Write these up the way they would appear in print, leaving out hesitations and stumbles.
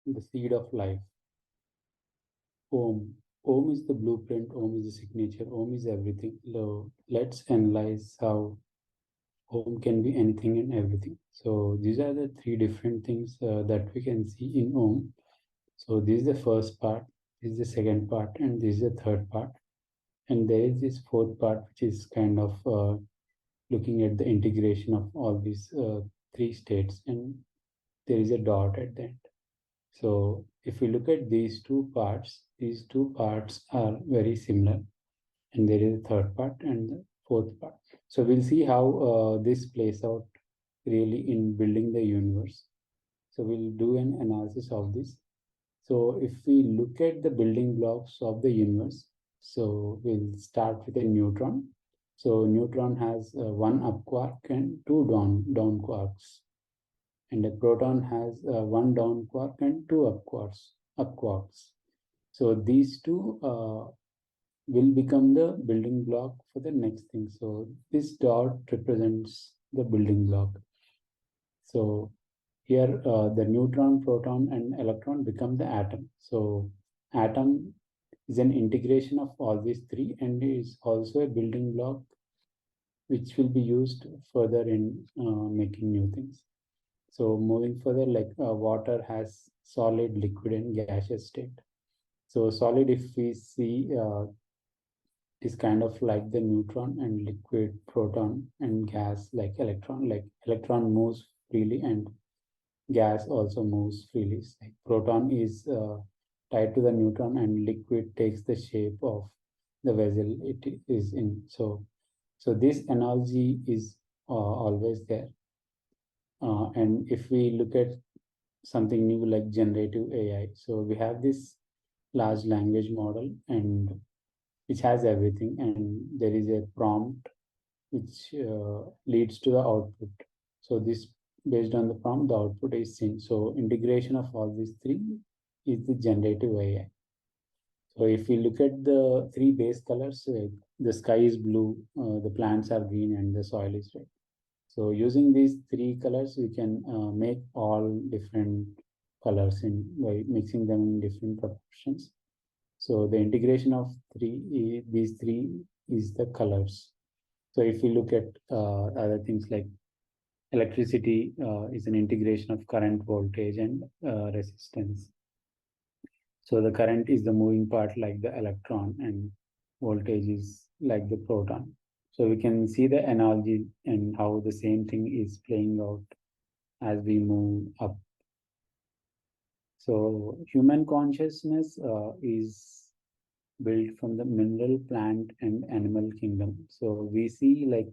the seed of life. Om. Om is the blueprint, Om is the signature, Om is everything. So let's analyze how Om can be anything and everything. So these are the three different things that we can see in Om. So this is the first part, this is the second part, and this is the third part. And there is this fourth part, which is kind of looking at the integration of all these three states, and there is a dot at the end. So if we look at these two parts are very similar, and there is a third part and the fourth part. So we'll see how this plays out really in building the universe. So we'll do an analysis of this. So if we look at the building blocks of the universe, so we'll start with a neutron. So neutron has one up quark and two down quarks, and a proton has one down quark and two up quarks. So these two will become the building block for the next thing. So this dot represents the building block. So here the neutron, proton, and electron become the atom. So atom is an integration of all these three and is also a building block which will be used further in making new things. So moving further, like water has solid, liquid, and gaseous state. So solid, if we see, is kind of like the neutron, and liquid, proton, and gas like electron. Like electron moves freely and gas also moves freely. Like proton is tied to the neutron, and liquid takes the shape of the vessel it is in. So this analogy is always there. And if we look at something new like generative AI, so we have this large language model, and which has everything, and there is a prompt which leads to the output. So this, based on the prompt, the output is seen. So integration of all these three is the generative AI. So if we look at the three base colors, the sky is blue, the plants are green, and the soil is red. So using these three colors, we can make all different colors by mixing them in different proportions. So the integration of these three is the colors. So if we look at other things like electricity is an integration of current, voltage, and resistance. So the current is the moving part like the electron, and voltage is like the proton. So we can see the analogy and how the same thing is playing out as we move up. So human consciousness is built from the mineral, plant, and animal kingdom. So we see like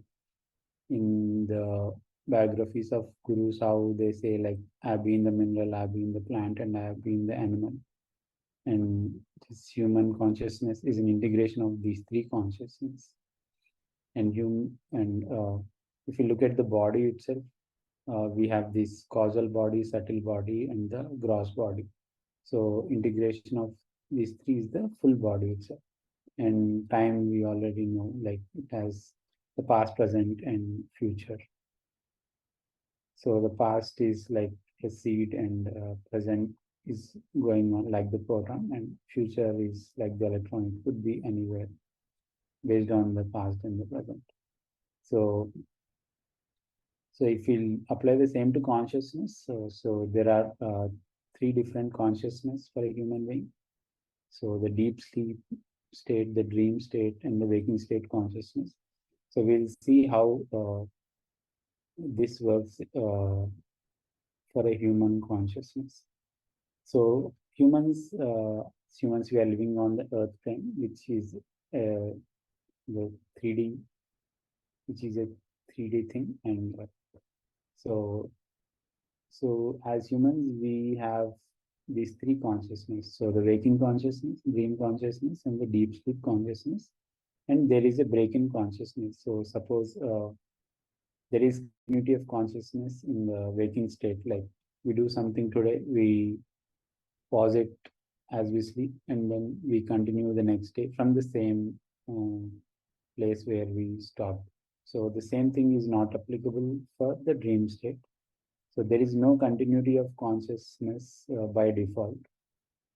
in the biographies of gurus how they say like I've been the mineral, I've been the plant, and I've been the animal. And this human consciousness is an integration of these three consciousness. And if you look at the body itself, we have this causal body, subtle body, and the gross body. So integration of these three is the full body itself. And time, we already know, like it has the past, present, and future. So the past is like a seed, and present is going on like the proton, and future is like the electron. It could be anywhere based on the past and the present. So if we apply the same to consciousness, so there are three different consciousness for a human being. So the deep sleep state, the dream state, and the waking state consciousness. So we'll see how this works for a human consciousness. So humans, we are living on the earth plane, which is the 3D, which is a 3D thing. And so as humans, we have these three consciousness. So the waking consciousness, dream consciousness, and the deep sleep consciousness. And there is a break in consciousness. So suppose there is continuity of consciousness in the waking state. Like we do something today, we pause it as we sleep, and then we continue the next day from the same place where we stopped. So the same thing is not applicable for the dream state. So there is no continuity of consciousness by default.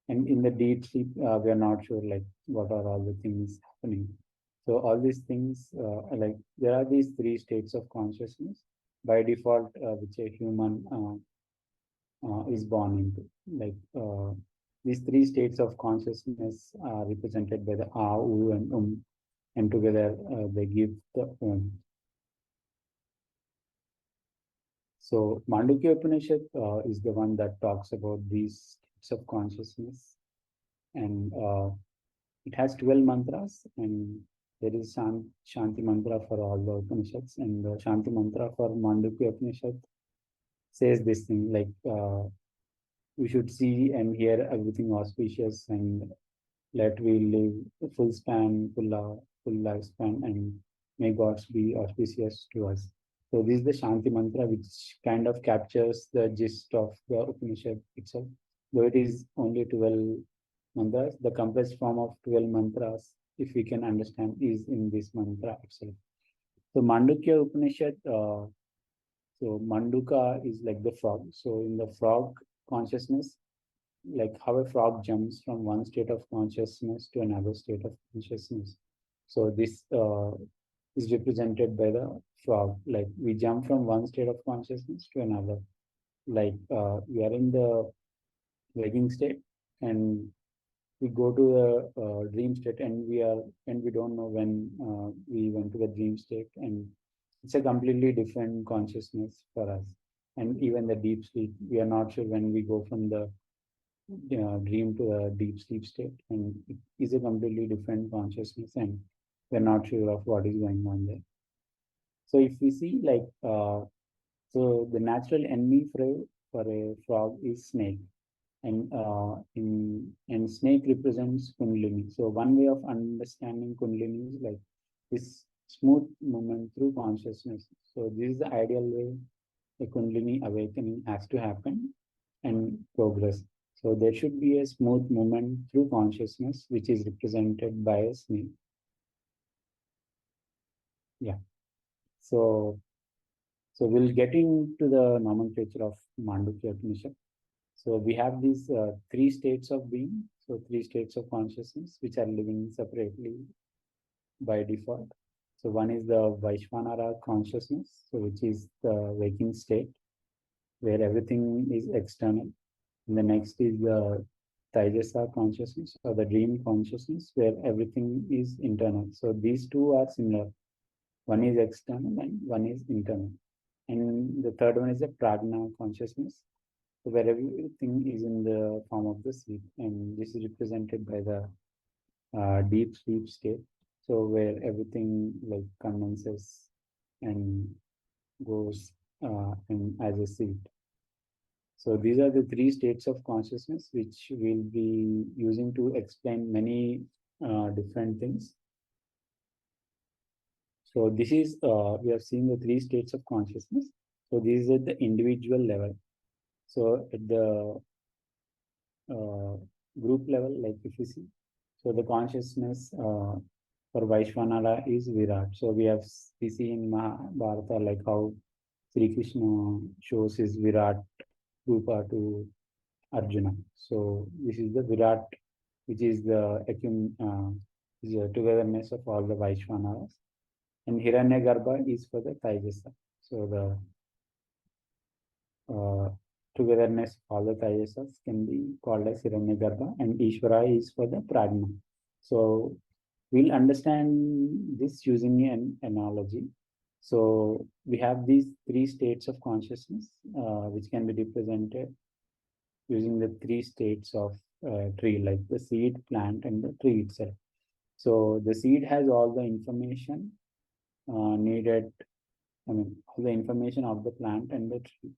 And in the deep sleep, we are not sure like what are all the things happening. So all these things, like there are these three states of consciousness by default, which a human is born into. Like these three states of consciousness are represented by the A, U, and and together they give the Om. So Mandukya Upanishad is the one that talks about these states of consciousness, and it has 12 mantras, and there is Shanti mantra for all the Upanishads, and the Shanti mantra for Mandukya Upanishad says this thing like we should see and hear everything auspicious, and let we live a full lifespan, and may gods be auspicious to us. So this is the Shanti mantra, which kind of captures the gist of the Upanishad itself. Though it is only 12 mantras, the compressed form of 12 mantras, if we can understand, is in this mantra itself. So Mandukya Upanishad, so Manduka is like the frog. So in the frog consciousness, like how a frog jumps from one state of consciousness to another state of consciousness. So this is represented by the frog. Like we jump from one state of consciousness to another. Like we are in the waking state, and we go to the dream state, and we don't know when we went to the dream state, and it's a completely different consciousness for us. And even the deep sleep, we are not sure when we go from the dream to a deep sleep state, and it is a completely different consciousness, and we're not sure of what is going on there. So if we see like so the natural enemy for a frog is snake, and and snake represents kundalini. So one way of understanding kundalini is like this smooth movement through consciousness. So this is the ideal way a kundalini awakening has to happen and progress. So there should be a smooth movement through consciousness, which is represented by a snake. Yeah. So we'll get into the nomenclature of Mandukya Upanishad. So we have these three states of being, so three states of consciousness, which are living separately by default. So one is the Vaishvanara consciousness, so which is the waking state, where everything is external. And the next is the Taijasa consciousness, or the dream consciousness, where everything is internal. So these two are similar. One is external and one is internal. And the third one is the Prajna consciousness, where everything is in the form of the sleep. And this is represented by the deep sleep state. So where everything like condenses and goes and as a seed. So these are the three states of consciousness which we'll be using to explain many different things. So this is, we have seen the three states of consciousness. So this is at the individual level. So at the group level, like if you see, so the consciousness for Vaishvanara is Virat. So we see in Mahabharata like how Sri Krishna shows his Virat Rupa to Arjuna. So this is the Virat, which is the togetherness of all the Vaishvanaras. And Hiranyagarbha is for the Taijasa. So the togetherness of all the Taijasas can be called as Hiranyagarbha, and Ishvara is for the Prajna. So we'll understand this using an analogy. So we have these three states of consciousness, which can be represented using the three states of tree, like the seed, plant, and the tree itself. So the seed has all the information needed, all the information of the plant and the tree.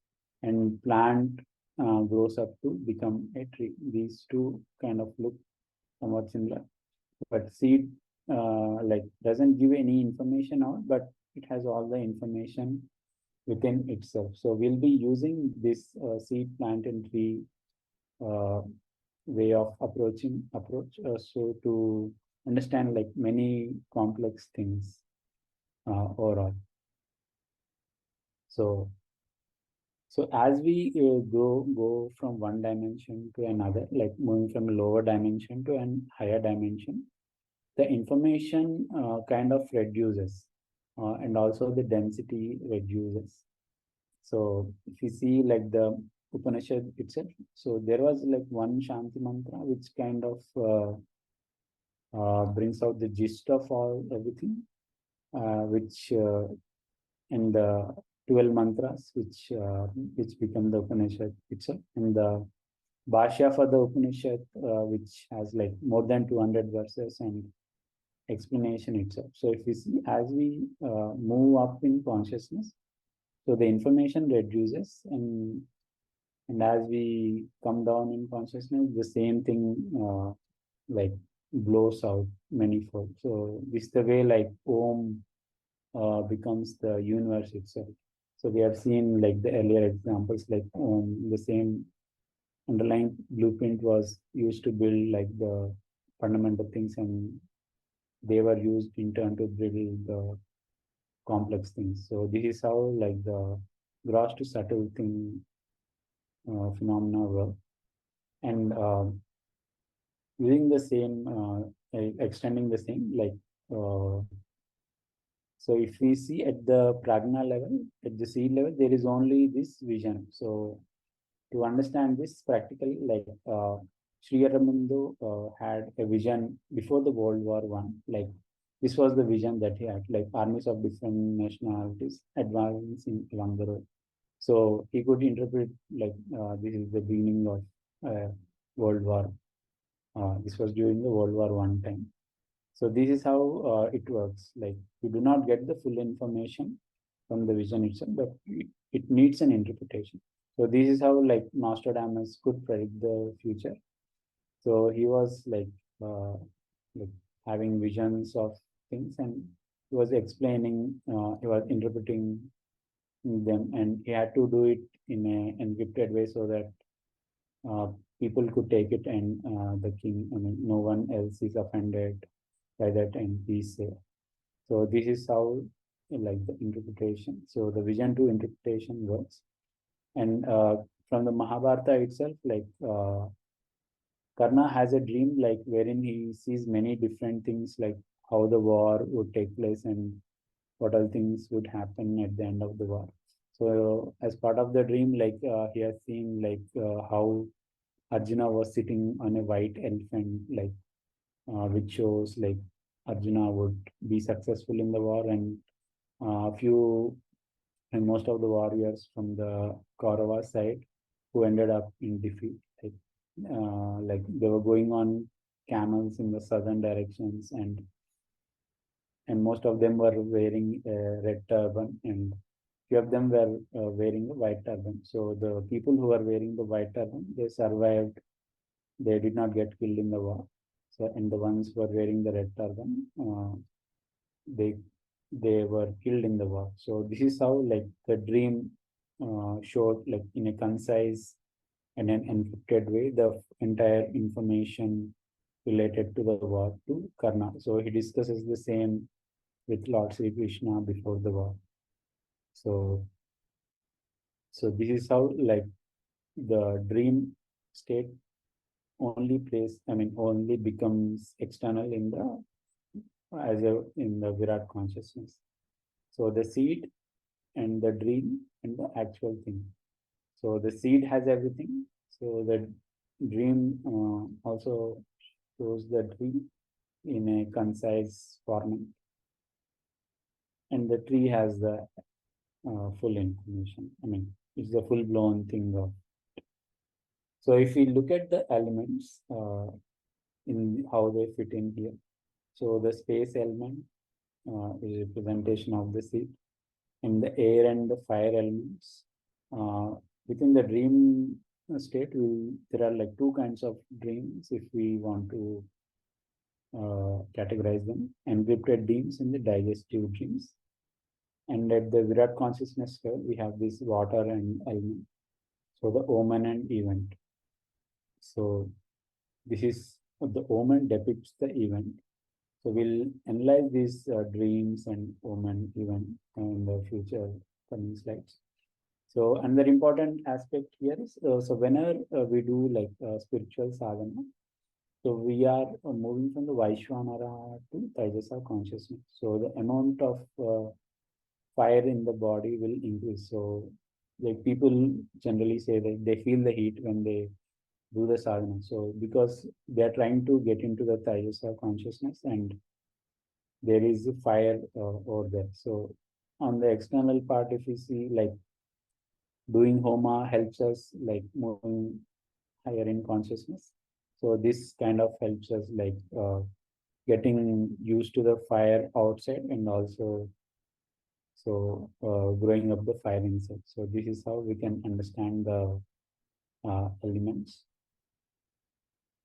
And plant grows up to become a tree. These two kind of look somewhat similar. But seed like doesn't give any information out, but it has all the information within itself. So we'll be using this seed, plant, and tree way of approach so to understand like many complex things overall. So So as we go from one dimension to another, like moving from a lower dimension to an higher dimension, the information kind of reduces, and also the density reduces. So if you see like the Upanishad itself, so there was like one Shanti mantra which kind of brings out the gist of all everything, which and the 12 mantras which become the Upanishad itself, and the Bhashya for the Upanishad, which has like more than 200 verses and explanation itself. So if we see as we move up in consciousness, so the information reduces, and as we come down in consciousness, the same thing like blows out manifold. So this is the way like Om becomes the universe itself. So we have seen like the earlier examples, like the same underlying blueprint was used to build like the fundamental things, and they were used in turn to build the complex things. So this is how like the gross to subtle thing phenomena work. And using the same, extending the same, like so if we see at the prajna level, at the seed level, there is only this vision. So to understand this practically, like Sri Aurobindo had a vision before the World War One. Like this was the vision that he had, like armies of different nationalities advancing along the road. So he could interpret like this is the beginning of World War. This was during the World War One time. So this is how it works. Like you do not get the full information from the vision itself, but it needs an interpretation. So this is how like Nostradamus could predict the future. So he was like having visions of things, and he was explaining, he was interpreting them, and he had to do it in a encrypted way so that uh, people could take it, and the king, I mean, no one else is offended by that, and he's safe. So this is how like the interpretation. So the vision to interpretation works, and from the Mahabharata itself, like Karna has a dream like wherein he sees many different things, like how the war would take place and what all things would happen at the end of the war. So as part of the dream, like he has seen like how Arjuna was sitting on a white elephant, like which shows like Arjuna would be successful in the war, and few and most of the warriors from the Kaurava side who ended up in defeat. Like they were going on camels in the southern directions, and most of them were wearing a red turban, and few of them were wearing a white turban. So the people who were wearing the white turban, they survived. They did not get killed in the war. So, and the ones who were wearing the red turban, they they were killed in the war. So this is how like the dream showed like in a concise and an encrypted way the entire information related to the war to Karna. So he discusses the same with Lord Sri Krishna before the war. So so this is how like the dream state only plays, I mean, only becomes external in the as a in the Virat consciousness. So the seed and the dream and the actual thing. So the seed has everything. So the dream also shows the dream in a concise format, and the tree has the full information. I mean, it's the full blown thing of. So if we look at the elements in how they fit in here, so the space element is representation of the seed, and the air and the fire elements. Uh, Within the dream state, there are like two kinds of dreams if we want to categorize them: encrypted dreams and the digestive dreams. And at the Virat consciousness level, we have this water and element. So the omen and event. So this is the omen depicts the event. So we'll analyze these dreams and omen event in the future coming slides. So another important aspect here is, so whenever we do like spiritual sadhana, so we are moving from the Vaishwanara to Taijasa consciousness. So the amount of fire in the body will increase. So like people generally say that they feel the heat when they do the sadhana. So because they are trying to get into the Taijasa consciousness, and there is a fire over there. So on the external part, if you see like doing homa helps us like moving higher in consciousness. So this kind of helps us like getting used to the fire outside, and also growing up the fire inside. So this is how we can understand the elements.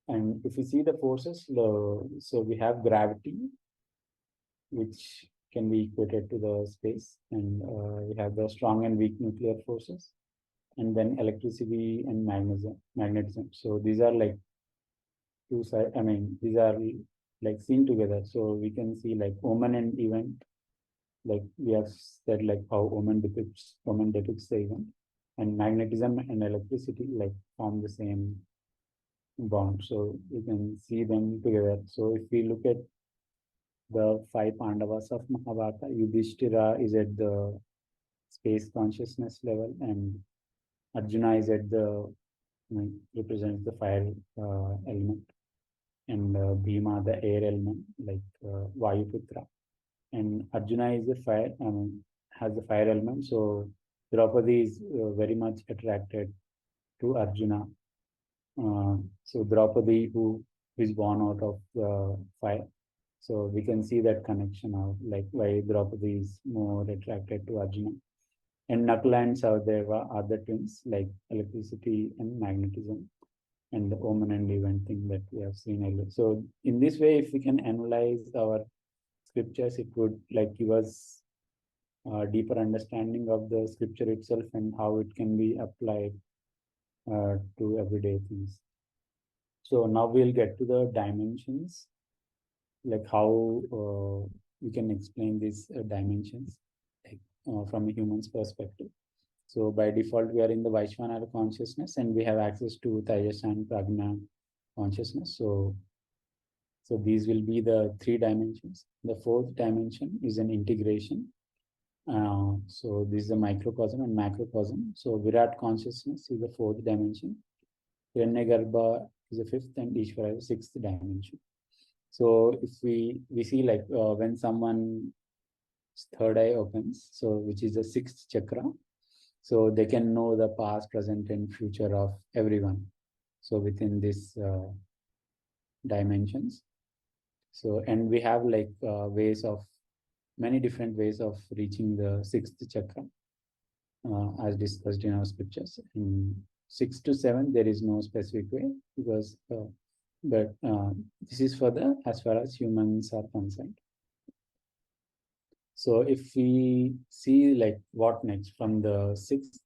And if you see the forces, so we have gravity, which can be equated to the space, and we have the strong and weak nuclear forces, and then electricity and magnetism. So these are like two sides. I mean, these are like seen together. So we can see like omen and event. Like we have said, like how omen depicts the event, and magnetism and electricity like form the same bond. So we can see them together. So if we look at the five Pandavas of Mahabharata, Yudhishthira is at the space consciousness level, and Arjuna is at the represents the fire element, and Bhima the air element, like Vayuputra, and Arjuna is the fire, has the fire element. So Draupadi is very much attracted to Arjuna. So Draupadi, who is born out of fire. So we can see that connection of like why Draupadi is more attracted to Arjuna. And Nakula and Sahadeva are the twins, like electricity and magnetism, and the omen and event thing that we have seen earlier. So in this way, if we can analyze our scriptures, it would like give us a deeper understanding of the scripture itself and how it can be applied to everyday things. So now we'll get to the dimensions, like how we can explain these dimensions like, from a human's perspective. So by default, we are in the Vaishwanara consciousness, and we have access to Tejas and Prajna consciousness. So these will be the three dimensions. The fourth dimension is an integration. So this is a microcosm and macrocosm. So Virat consciousness is the fourth dimension. Hiranyagarbha is the fifth, and Ishvara is the sixth dimension. So if we see like when someone's third eye opens, so which is the sixth chakra, so they can know the past, present, and future of everyone. So within this dimensions. So and we have like many different ways of reaching the sixth chakra, as discussed in our scriptures. In 6 to 7, there is no specific way, because but this is for the as far as humans are concerned. So if we see like what next from the sixth,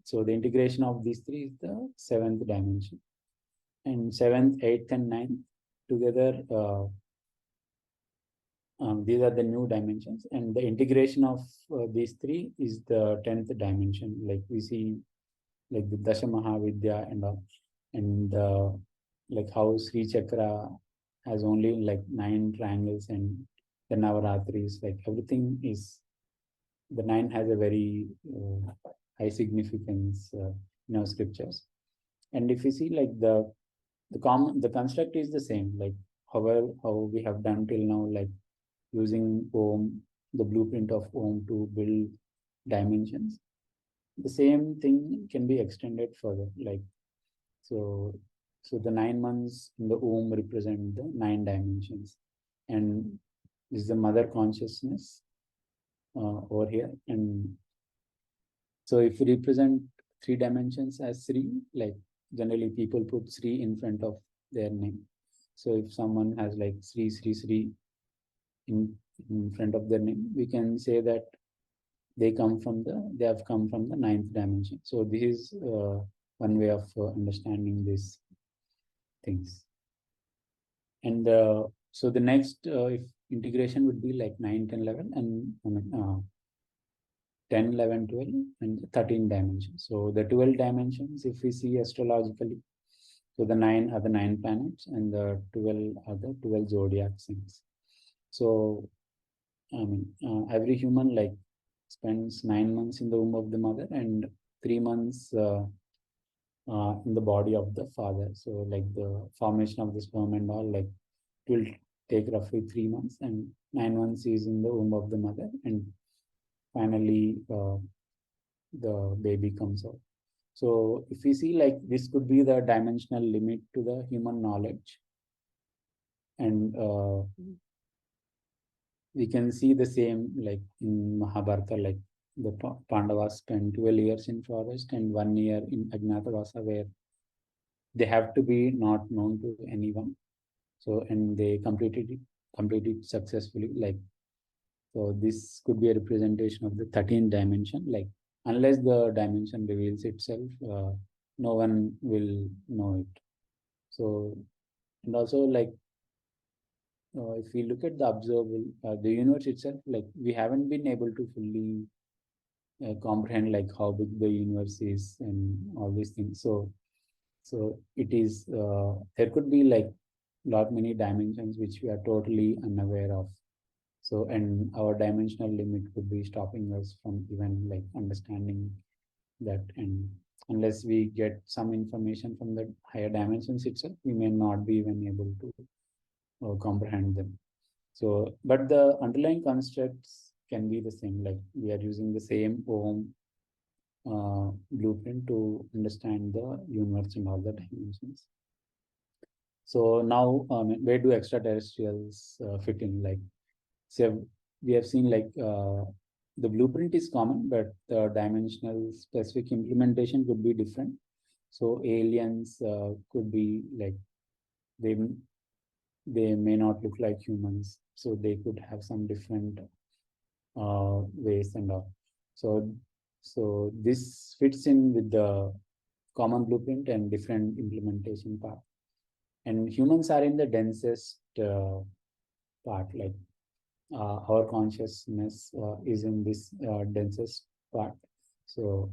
so the integration of these three is the seventh dimension, and seventh, eighth, and ninth together. These are the new dimensions, and the integration of these three is the 10th dimension. Like we see, like the Dasha Mahavidya and all, and like how Sri Chakra has only like 9 triangles, and the Navaratris, like everything is the 9 has a very high significance in our scriptures. And if you see like the construct is the same, like however how we have done till now, like using Om, the blueprint of Om to build dimensions. The same thing can be extended further. Like so the 9 months in the Om represent the 9 dimensions, and this is the mother consciousness over here. And so if we represent 3 dimensions as Sri, like generally people put Sri in front of their name. So if someone has like Sri Sri Sri in front of their name, we can say that they have come from the 9th dimension. So this is one way of understanding these things. And so the next if integration would be like 9, 10, 11, and 10, 11, 12, and 13 dimensions. So the 12 dimensions, if we see astrologically, so the 9 are the 9 planets and the 12 are the 12 zodiac signs. So, I mean, every human like spends 9 months in the womb of the mother and 3 months in the body of the father. So like the formation of the sperm and all, like it will take roughly 3 months, and 9 months is in the womb of the mother, and finally the baby comes out. So if we see, like, this could be the dimensional limit to the human knowledge, and we can see the same like in Mahabharata, like the Pandavas spent 12 years in forest and 1 year in Ajnatavasa, where they have to be not known to anyone. So, and they completed successfully. Like, so this could be a representation of the 13th dimension. Like, unless the dimension reveals itself, no one will know it. So, and also like if we look at the observable, the universe itself, like we haven't been able to fully comprehend like how big the universe is and all these things. So it is there could be like lot many dimensions which we are totally unaware of. So, and our dimensional limit could be stopping us from even like understanding that. And unless we get some information from the higher dimensions itself, we may not be even able to comprehend them. So, but the underlying constructs can be the same. Like we are using the same Om blueprint to understand the universe and all the dimensions. So now, where do extraterrestrials fit in? Like, so we have seen like the blueprint is common, but the dimensional specific implementation could be different. So aliens could be like they they may not look like humans, so they could have some different ways and all. So so this fits in with the common blueprint and different implementation part. And humans are in the densest part, like our consciousness is in this densest part. So,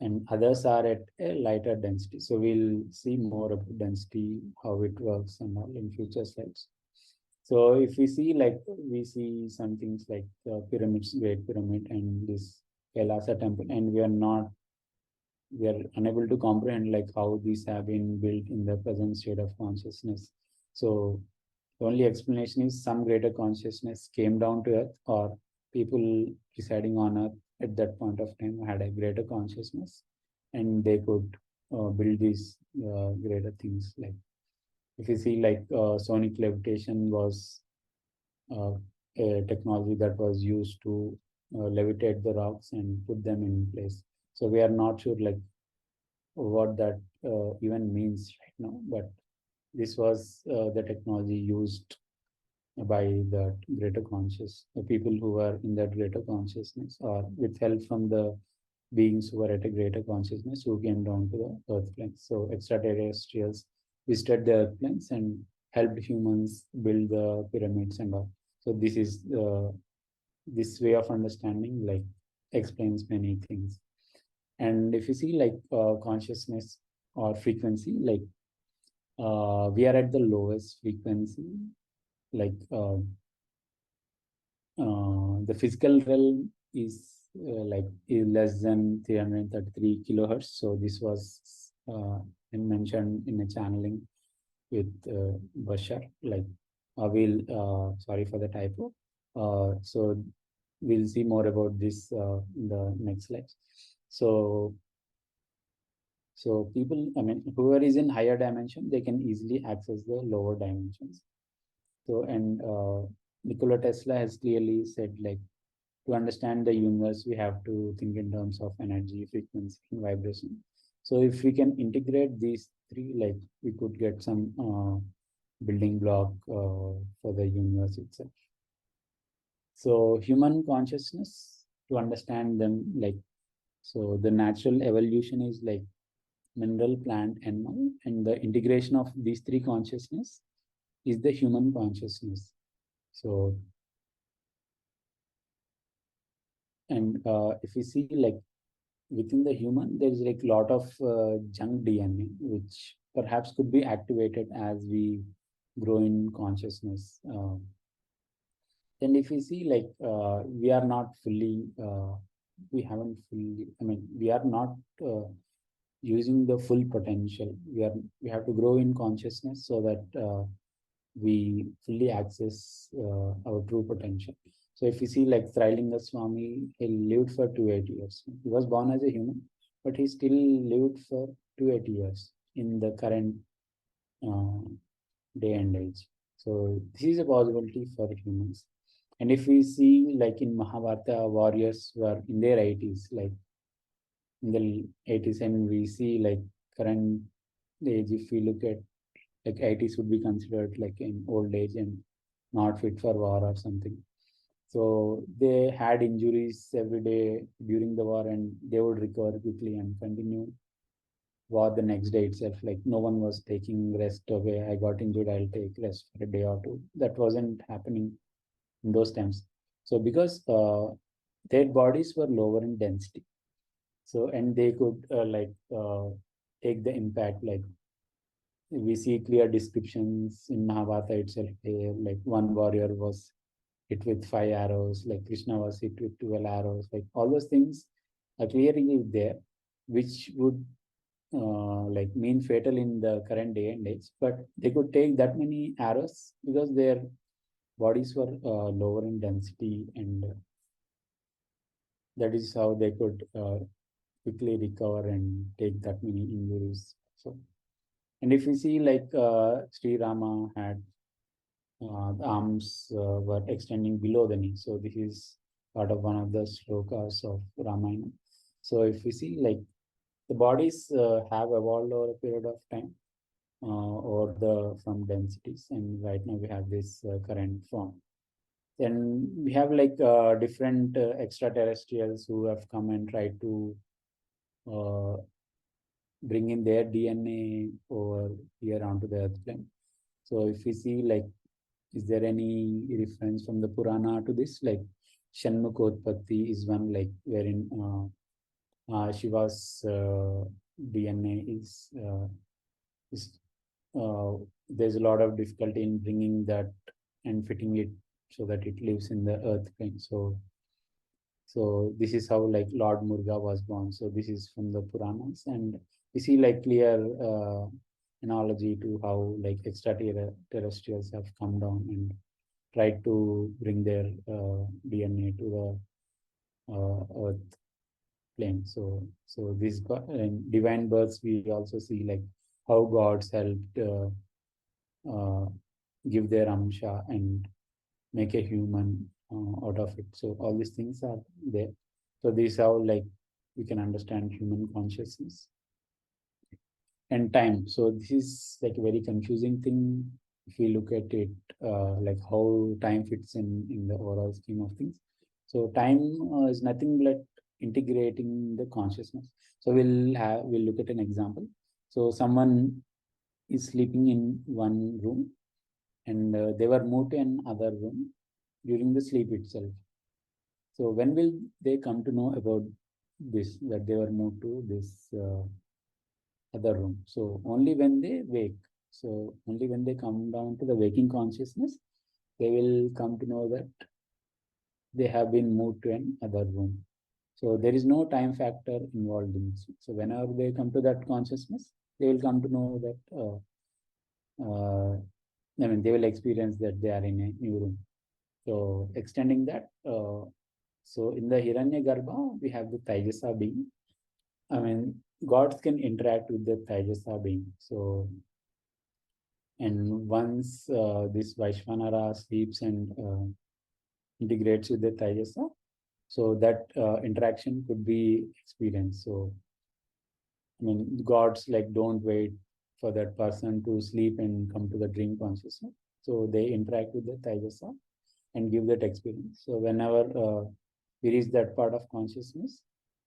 and others are at a lighter density. So we'll see more of density, how it works and all in future slides. So if we see, like, we see some things like the pyramids, Great Pyramid and this Kailasa temple, and we are unable to comprehend like how these have been built in the present state of consciousness. So the only explanation is some greater consciousness came down to earth, or people residing on earth at that point of time had a greater consciousness, and they could build these greater things. Like if you see, like sonic levitation was uh, a technology that was used to levitate the rocks and put them in place. So we are not sure like what that even means right now, but this was the technology used by the greater conscious, the people who were in that greater consciousness, or with help from the beings who were at a greater consciousness who came down to the earth planes. So extraterrestrials visited the earth planes and helped humans build the pyramids and all. So this is this way of understanding like explains many things. And if you see like consciousness or frequency, like we are at the lowest frequency, like the physical realm is less than 333 kilohertz. So this was mentioned in a channeling with Bashar. Like we'll sorry for the typo. So we'll see more about this in the next slides. So so people, I mean, whoever is in higher dimension, they can easily access the lower dimensions. So, and Nikola Tesla has clearly said, like, to understand the universe, we have to think in terms of energy, frequency, and vibration. So, if we can integrate these three, like, we could get some building block for the universe itself. So, human consciousness, to understand them, like, so the natural evolution is like mineral, plant, animal, and the integration of these three consciousness is the human consciousness. So And if we see like within the human, there is like a lot of junk DNA, which perhaps could be activated as we grow in consciousness. Then if we see like we are not fully, we haven't fully, I mean, we are not using the full potential. We have to grow in consciousness so that we fully access our true potential. So if we see like Thrilinga Swami, he lived for 280 years. He was born as a human, but he still lived for 280 years in the current uh, day and age. So this is a possibility for humans. And if we see like in Mahabharata, warriors were in their 80s, like in the 80s, and we see like current age, if we look at like 80s would be considered like an old age and not fit for war or something. So they had injuries every day during the war, and they would recover quickly and continue war the next day itself. Like no one was taking rest. Okay, I got injured, I'll take rest for a day or two. That wasn't happening in those times. So because their bodies were lower in density, so and they could take the impact. Like we see clear descriptions in Mahabharata itself. Like one warrior was hit with 5 arrows, like Krishna was hit with 12 arrows. Like all those things are clearly there, which would like mean fatal in the current day and age. But they could take that many arrows because their bodies were lower in density, and that is how they could quickly recover and take that many injuries. So, and if we see like Sri Rama had the arms were extending below the knee. So this is part of one of the slokas of Ramayana. So if we see like the bodies have evolved over a period of time or the from densities, and right now we have this current form. Then we have like different extraterrestrials who have come and tried to uh, bring in their DNA over here onto the earth plane. So if we see like, is there any reference from the Purana to this? Like Shanmukotpatti is one, like wherein Shiva's DNA is there's a lot of difficulty in bringing that and fitting it so that it lives in the earth plane. So this is how like Lord Murga was born. So this is from the Puranas, and we see like clear analogy to how like extraterrestrials have come down and tried to bring their DNA to the earth plane. So this in divine births, we also see like how gods helped uh, give their amsha and make a human out of it. So all these things are there. So this is how like we can understand human consciousness and time. So this is like a very confusing thing if we look at it, like how time fits in the overall scheme of things. So time is nothing but integrating the consciousness. So we'll look at an example. So someone is sleeping in one room, and they were moved to another room during the sleep itself. So when will they come to know about this, that they were moved to this other room? So only when they wake. So only when they come down to the waking consciousness, they will come to know that they have been moved to another room. So there is no time factor involved in this. So whenever they come to that consciousness, they will come to know that, I mean, they will experience that they are in a new room. So extending that, so in the Hiranyagarbha, we have the Taijasa being. I mean, gods can interact with the Taijasa being. So, and once this Vaishvanara sleeps and integrates with the Taijasa, so that interaction could be experienced. So, I mean, gods like don't wait for that person to sleep and come to the dream consciousness. So they interact with the Taijasa and give that experience. So whenever we reach that part of consciousness,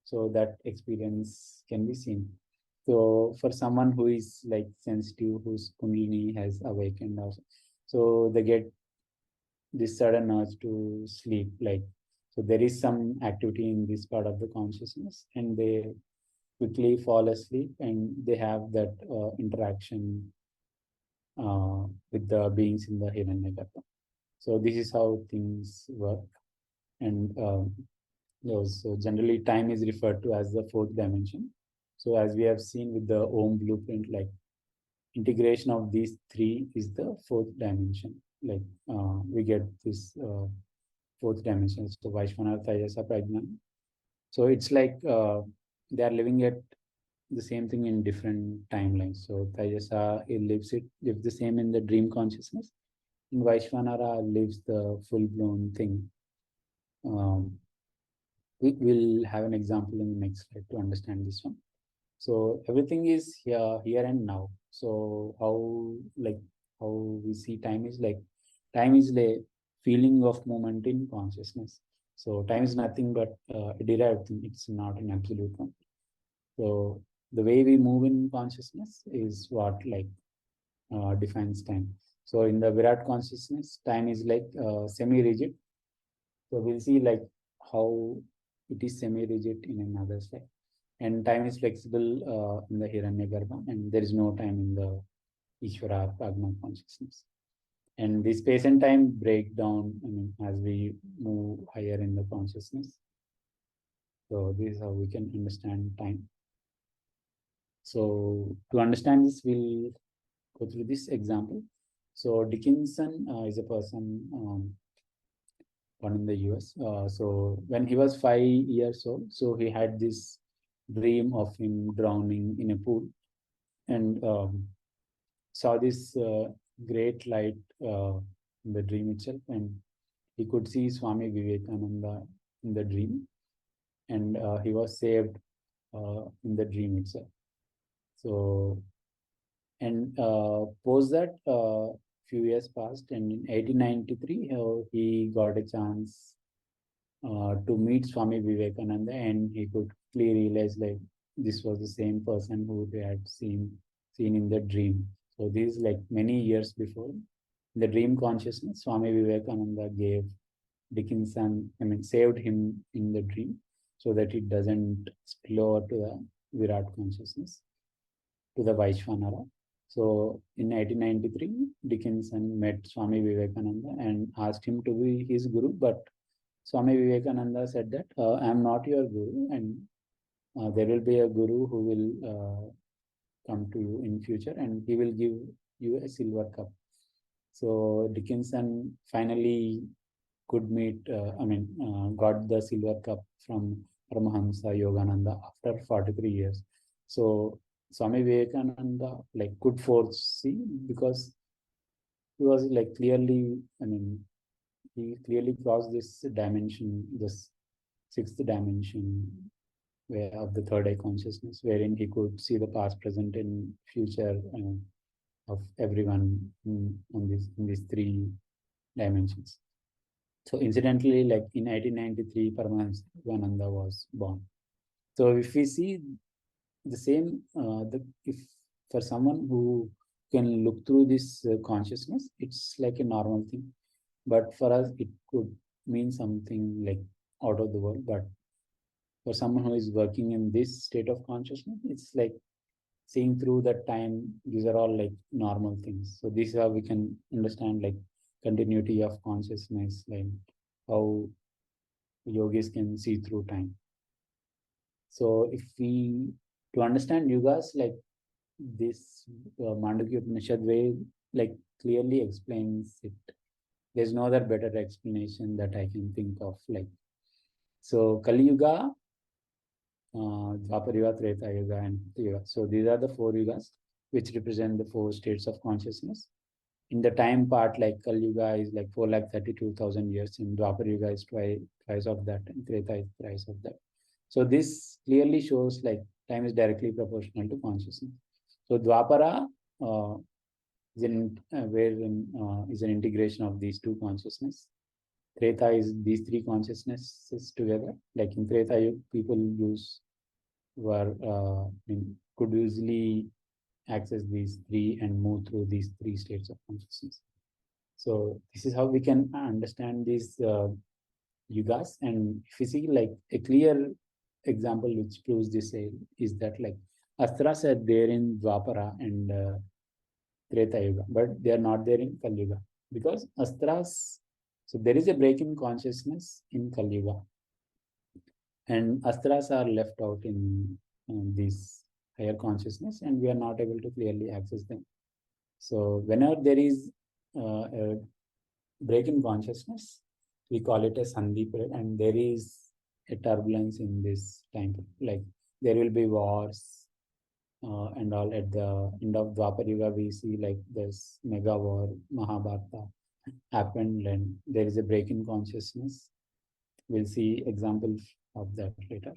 so that experience can be seen. So for someone who is like sensitive, whose Kundalini has awakened also, so they get this sudden urge to sleep. Like, So there is some activity in this part of the consciousness, and they quickly fall asleep, and they have that interaction with the beings in the Hiranyagarbha. So this is how things work. And so generally time is referred to as the fourth dimension. So as we have seen with the Om blueprint, like integration of these three is the fourth dimension. Like we get this fourth dimension. So Vaishvana, Tejasa, Prajnana. So it's like they are living at the same thing in different timelines. So Tejasa, it lives the same in the dream consciousness. And Vaishvanara lives the full-blown thing. We will have an example in the next slide to understand this one. So everything is here and now. So how we see time is like feeling of moment in consciousness. So time is nothing but a derived thing. It's not an absolute one. So the way we move in consciousness is what defines time. So in the Virat consciousness, time is like semi-rigid. So we'll see like how it is semi-rigid in another slide. And time is flexible in the Hiranyagarbha, and there is no time in the Ishvara Prajna consciousness. And the space and time break down, as we move higher in the consciousness. So this is how we can understand time. So to understand this, we'll go through this example. So Dickinson is a person born in the US. So when he was 5 years old, so he had this dream of him drowning in a pool, and saw this great light in the dream itself, and he could see Swami Vivekananda in the dream, and he was saved in the dream itself. So, and post that, few years passed, and in 1893 he got a chance to meet Swami Vivekananda, and he could clearly realize like this was the same person who they had seen in the dream. So this is like many years before. In the dream consciousness, Swami Vivekananda gave Dickinson, saved him in the dream so that it doesn't spill over to the Virat consciousness, to the Vaishvanara. So in 1893, Dickinson met Swami Vivekananda and asked him to be his guru, but Swami Vivekananda said that I am not your guru, and there will be a guru who will come to you in future, and he will give you a silver cup. So Dickinson finally could meet, got the silver cup from Paramahamsa Yogananda after 43 years. So Swami Vivekananda could foresee, because he was clearly, he clearly crossed this dimension, this sixth dimension of the third eye consciousness, wherein he could see the past, present, and future of everyone in these three dimensions. So incidentally, in 1893, Paramahansa Yogananda was born. So if we see the same, if for someone who can look through this consciousness, it's like a normal thing. But for us, it could mean something like out of the world. But for someone who is working in this state of consciousness, it's like seeing through that time. These are all normal things. So this is how we can understand continuity of consciousness, how yogis can see through time. So if we, to understand yugas, this Mandukya Upanishad way, clearly explains it. There's no other better explanation that I can think of. So Kali Yuga, Dwapar Yuga, Treta Yuga, and Yuga. So these are the four yugas which represent the four states of consciousness. In the time part, Kali Yuga is 432,000 years, and Dwapar Yuga is twice of that, and Treta is thrice of that. So this clearly shows time is directly proportional to consciousness. So Dwapara is an integration of these two consciousness. Treta is these three consciousnesses together. In Treta, people could easily access these three and move through these three states of consciousness. So this is how we can understand these yugas. And if you see like a clear example which proves this is that like astras are there in Dwapara and Treta Yuga, but they are not there in Kali Yuga because astras. So there is a break in consciousness in Kali Yuga, and astras are left out in this higher consciousness, and we are not able to clearly access them. So whenever there is a break in consciousness, we call it a Sandhi period, and there is a turbulence in this time. Like there will be wars and all. At the end of Dwapar Yuga, we see like this mega war, Mahabharata happened, and there is a break in consciousness. We'll see examples of that later.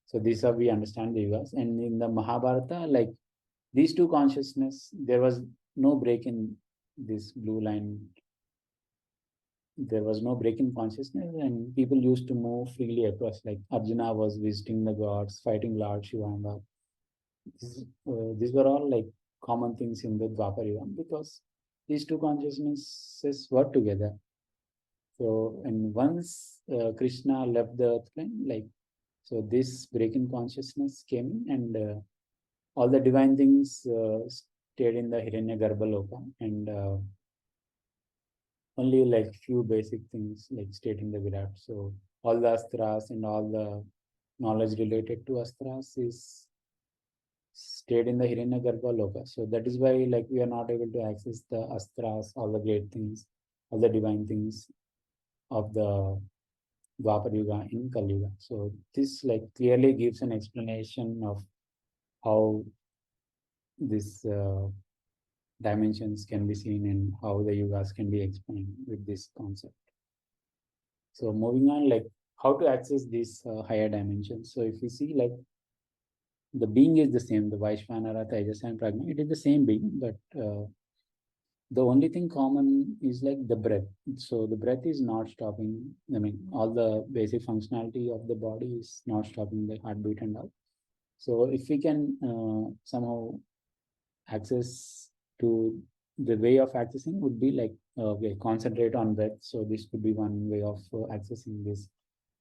So these are we understand the yugas, and in the Mahabharata, like these two consciousness, there was no break in this blue line. There was no break in consciousness, and people used to move freely across. Like Arjuna was visiting the gods, fighting Lord Shiva, and all. These were all like common things in the Dwapar Yuga because these two consciousnesses were together. So, and once Krishna left the earth plane, like so, this break in consciousness came in, and all the divine things stayed in the Hiranyagarbha Loka, and only like few basic things like stayed in the Virat. So all the astras and all the knowledge related to astras is stayed in the Hiranyagarbha Loka. So that is why like we are not able to access the astras, all the great things, all the divine things of the Dwapar Yuga in Kali Yuga. So this like clearly gives an explanation of how this dimensions can be seen and how the yugas can be explained with this concept. So moving on, like how to access these higher dimensions. So if you see like the being is the same, the Vaishvanara, Tejas and Prajna, it is the same being, but the only thing common is like the breath. So the breath is not stopping. I mean, all the basic functionality of the body is not stopping the heartbeat and all. So if we can somehow access to the way of accessing would be like we concentrate on breath. So this could be one way of accessing this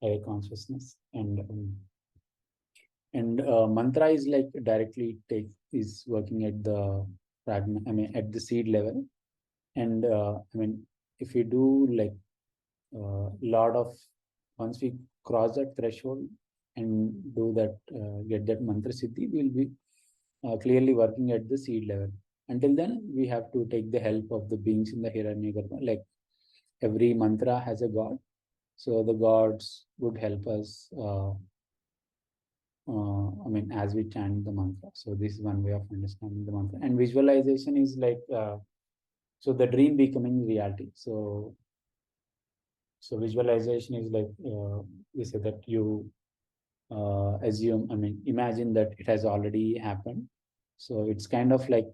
higher consciousness. And mantra is like directly take is working at the pragma, I mean at the seed level. And I mean if we do like lot of once we cross that threshold and do that get that mantra siddhi, we'll be clearly working at the seed level. Until then, we have to take the help of the beings in the Hiranyagarbha. Like every mantra has a god, so the gods would help us. I mean, as we chant the mantra. So this is one way of understanding the mantra. And visualization is like so the dream becoming reality. So visualization is like we say that you assume. I mean, imagine that it has already happened. So it's kind of like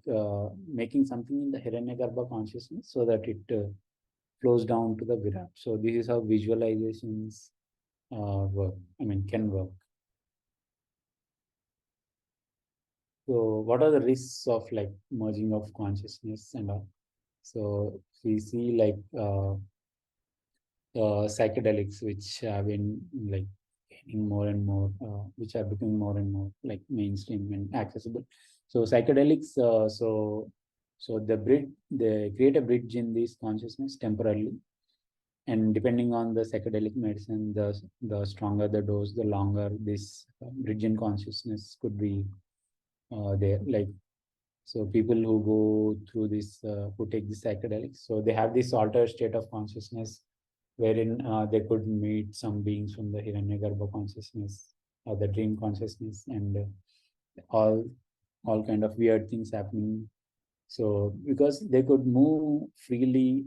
making something in the Hiranyagarbha consciousness so that it flows down to the Virat. So this is how visualizations work. I mean, can work. So what are the risks of like merging of consciousness and all? So we see like psychedelics, which have been like getting more and more, which are becoming more and more like mainstream and accessible. So psychedelics, so they create a bridge in this consciousness temporarily, and depending on the psychedelic medicine, the stronger the dose, the longer this bridge in consciousness could be there. Like so, people who go through this, who take the psychedelics, so they have this altered state of consciousness wherein they could meet some beings from the Hiranyagarbha consciousness or the dream consciousness, and all all kind of weird things happening. So because they could move freely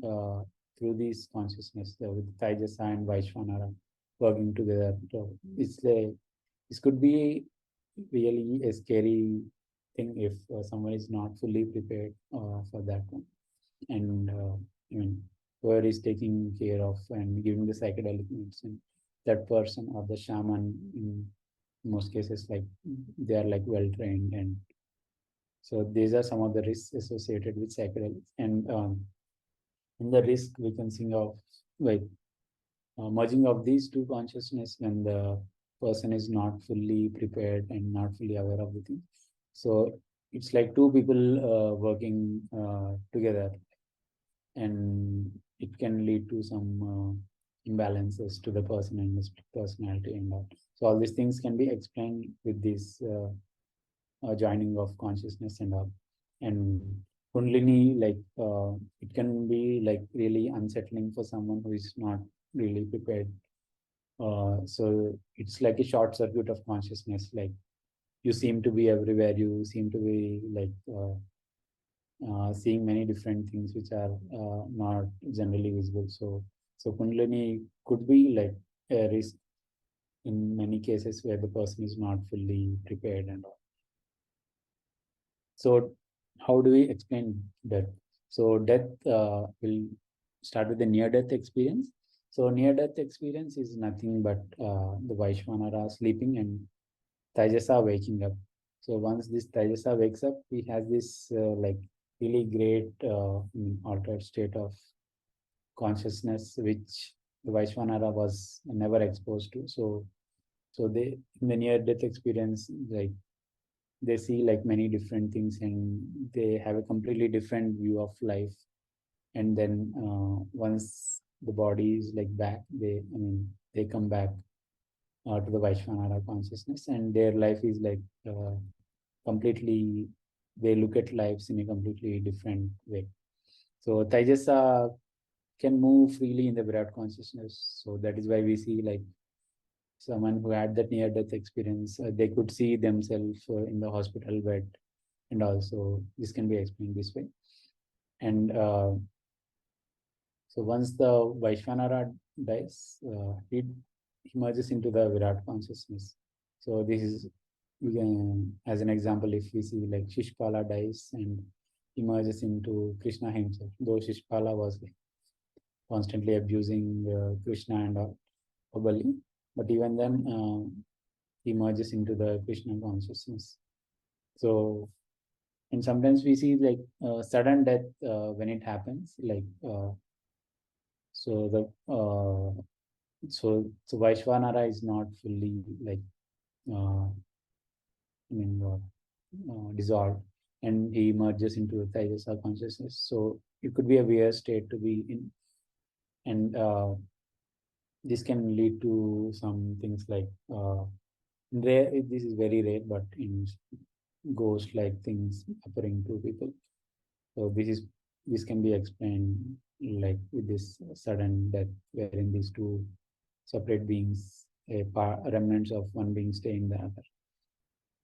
through this consciousness with Taijasa and Vaishvanara working together. So it's a, this could be really a scary thing if someone is not fully prepared for that one. And I mean, whoever is taking care of and giving the psychedelic medicine, that person or the shaman in most cases, like they are like well trained. And so these are some of the risks associated with psychedelics. And in the risk we can think of, like merging of these two consciousness when the person is not fully prepared and not fully aware of the thing. So it's like two people working together, and it can lead to some imbalances to the person and his personality and all. So all these things can be explained with this joining of consciousness and all. And Kundalini, like it can be like really unsettling for someone who is not really prepared. So it's like a short circuit of consciousness. Like you seem to be everywhere. You seem to be like seeing many different things which are not generally visible. So Kundalini could be like a risk in many cases where the person is not fully prepared and all. So how do we explain death? So death will start with the near-death experience. So near-death experience is nothing but the Vaishvanara sleeping and Taijasa waking up. So once this Taijasa wakes up, he has this like really great altered state of consciousness, which the Vaishvanara was never exposed to. So they in the near-death experience, like they see like many different things and they have a completely different view of life. And then once the body is like back, they come back to the Vaishvanara consciousness, and their life is like completely, they look at lives in a completely different way. So Taijasa can move freely in the Virat consciousness. So that is why we see like someone who had that near death experience, they could see themselves in the hospital bed, and also this can be explained this way. And so once the Vaishvanara dies, he merges into the Virat consciousness. So this is, as an example, if we see like Shishpala dies and emerges into Krishna himself, though Shishpala was like constantly abusing Krishna and Bali, but even then he merges into the Krishna consciousness. So, and sometimes we see like sudden death when it happens, like so the so Vaishvanara is not fully like dissolved, and he merges into the Taijasa consciousness. So it could be a weird state to be in, and this can lead to some things like rare. This is very rare, but in ghost-like things appearing to people. So this can be explained like with this sudden death, wherein these two separate beings, remnants of one being stay in the other.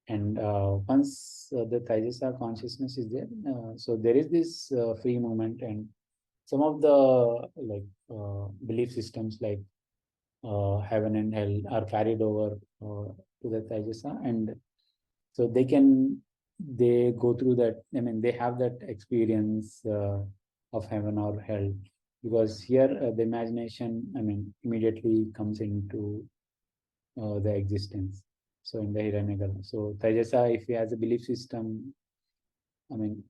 And once the Taijasa consciousness is there, so there is this free movement, and some of the like belief systems like heaven and hell are carried over to the Taijasa, and so they go through that. I mean, they have that experience of heaven or hell, because here the imagination, I mean, immediately comes into the existence. So in the Hiranyagarbha. So Taijasa, if he has a belief system, I mean,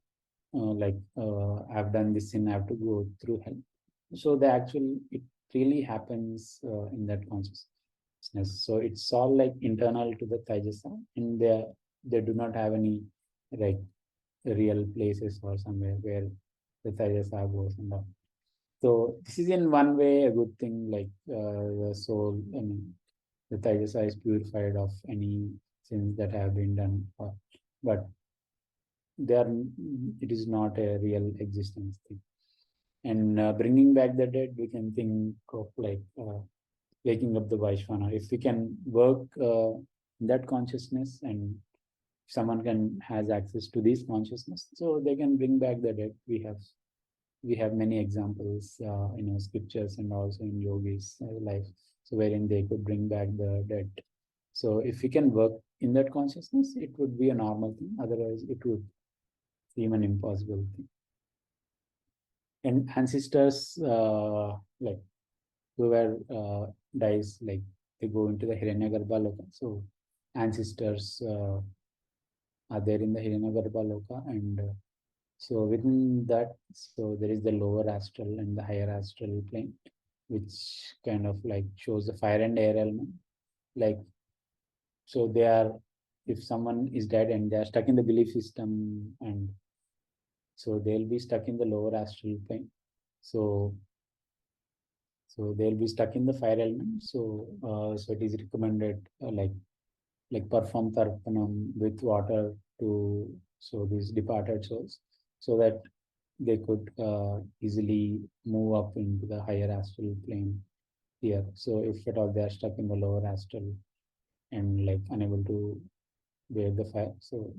I've done this sin, I have to go through hell. So the actual, it really happens in that consciousness. So it's all like internal to the Taijasa, and they do not have any like real places or somewhere where the Taijasa goes and all. So this is in one way a good thing, like the soul, I mean, the Taijasa is purified of any sins that have been done, but they are, it is not a real existence thing. And bringing back the dead, we can think of like waking up the Vaishvana. If we can work in that consciousness, and someone can has access to this consciousness, so they can bring back the dead. We have many examples in our scriptures and also in yogis life, so wherein they could bring back the dead. So if we can work in that consciousness, it would be a normal thing. Otherwise, it would seem an impossible thing. And ancestors, like whoever dies, like they go into the Hiranyagarbha loka. So ancestors are there in the Hiranyagarbha loka, and so within that, so there is the lower astral and the higher astral plane. which kind of like shows the fire and air element. Like, so they are, if someone is dead and they are stuck in the belief system, and so they'll be stuck in the lower astral plane. So they'll be stuck in the fire element. So it is recommended, like perform tarpanam with water to these departed souls, so that they could easily move up into the higher astral plane here. So if at all they are stuck in the lower astral and like unable to bear the fire, so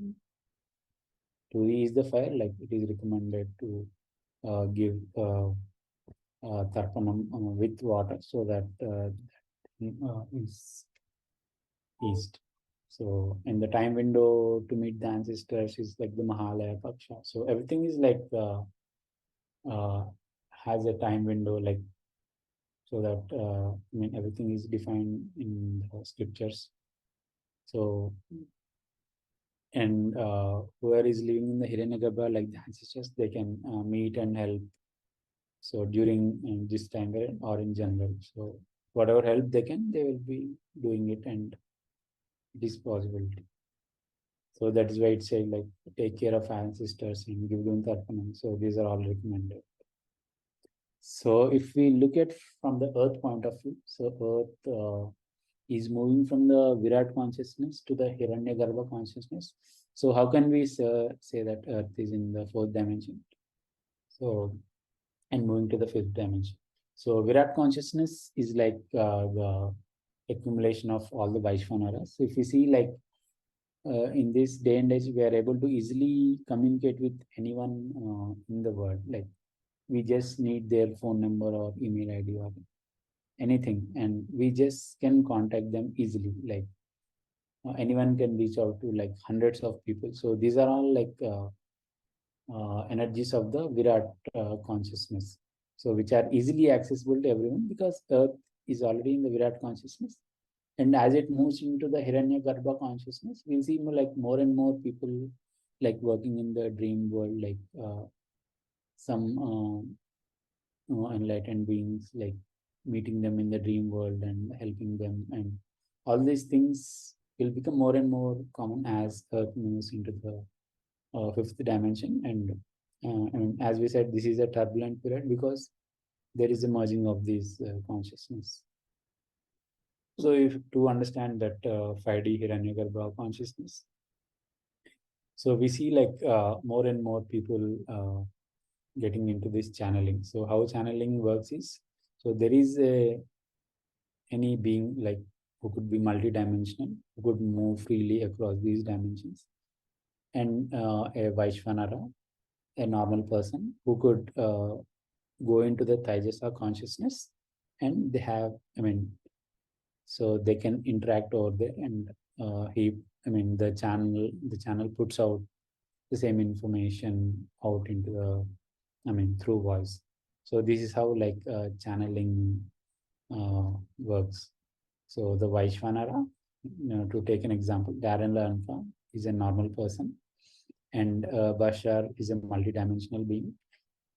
to ease the fire, like it is recommended to give tarpanam with water, so that is eased. So, and the time window to meet the ancestors is like the Mahalaya Paksha. So everything is like uh, has a time window, like, so that I mean everything is defined in the scriptures. So, and whoever is living in the Hiranyagarbha, like the ancestors, they can meet and help. So during this time period or in general, so whatever help they can, they will be doing it, and it is possible. So that is why it says like take care of ancestors and give them tarpanam. So these are all recommended. So if we look at from the earth point of view, so earth is moving from the Virat consciousness to the Hiranyagarbha consciousness. So how can we say that earth is in the fourth dimension? So, and moving to the fifth dimension. So Virat consciousness is like the accumulation of all the Vaishvanaras. So if you see like in this day and age, we are able to easily communicate with anyone in the world. Like we just need their phone number or email ID or anything, and we just can contact them easily. Like anyone can reach out to like hundreds of people. So these are all like energies of the Virat consciousness. So which are easily accessible to everyone because Earth is already in the Virat consciousness. And as it moves into the Hiranyagarbha consciousness, we'll see more and more people like working in the dream world, like some enlightened beings, like meeting them in the dream world and helping them, and all these things will become more and more common as Earth moves into the fifth dimension. And as we said, this is a turbulent period because there is a merging of these consciousness. So if to understand that 5D Hiranyagarbha consciousness, so we see like more and more people getting into this channeling. So how channeling works is, so there is any being like who could be multidimensional, who could move freely across these dimensions, and a Vaishvanara, a normal person who could go into the Taijasa consciousness, and they have, I mean, so they can interact over there, and the channel puts out the same information out into the, through voice. So this is how like channeling works. So the Vaishvanara, to take an example, Darren Lanka is a normal person, and Bashar is a multidimensional being.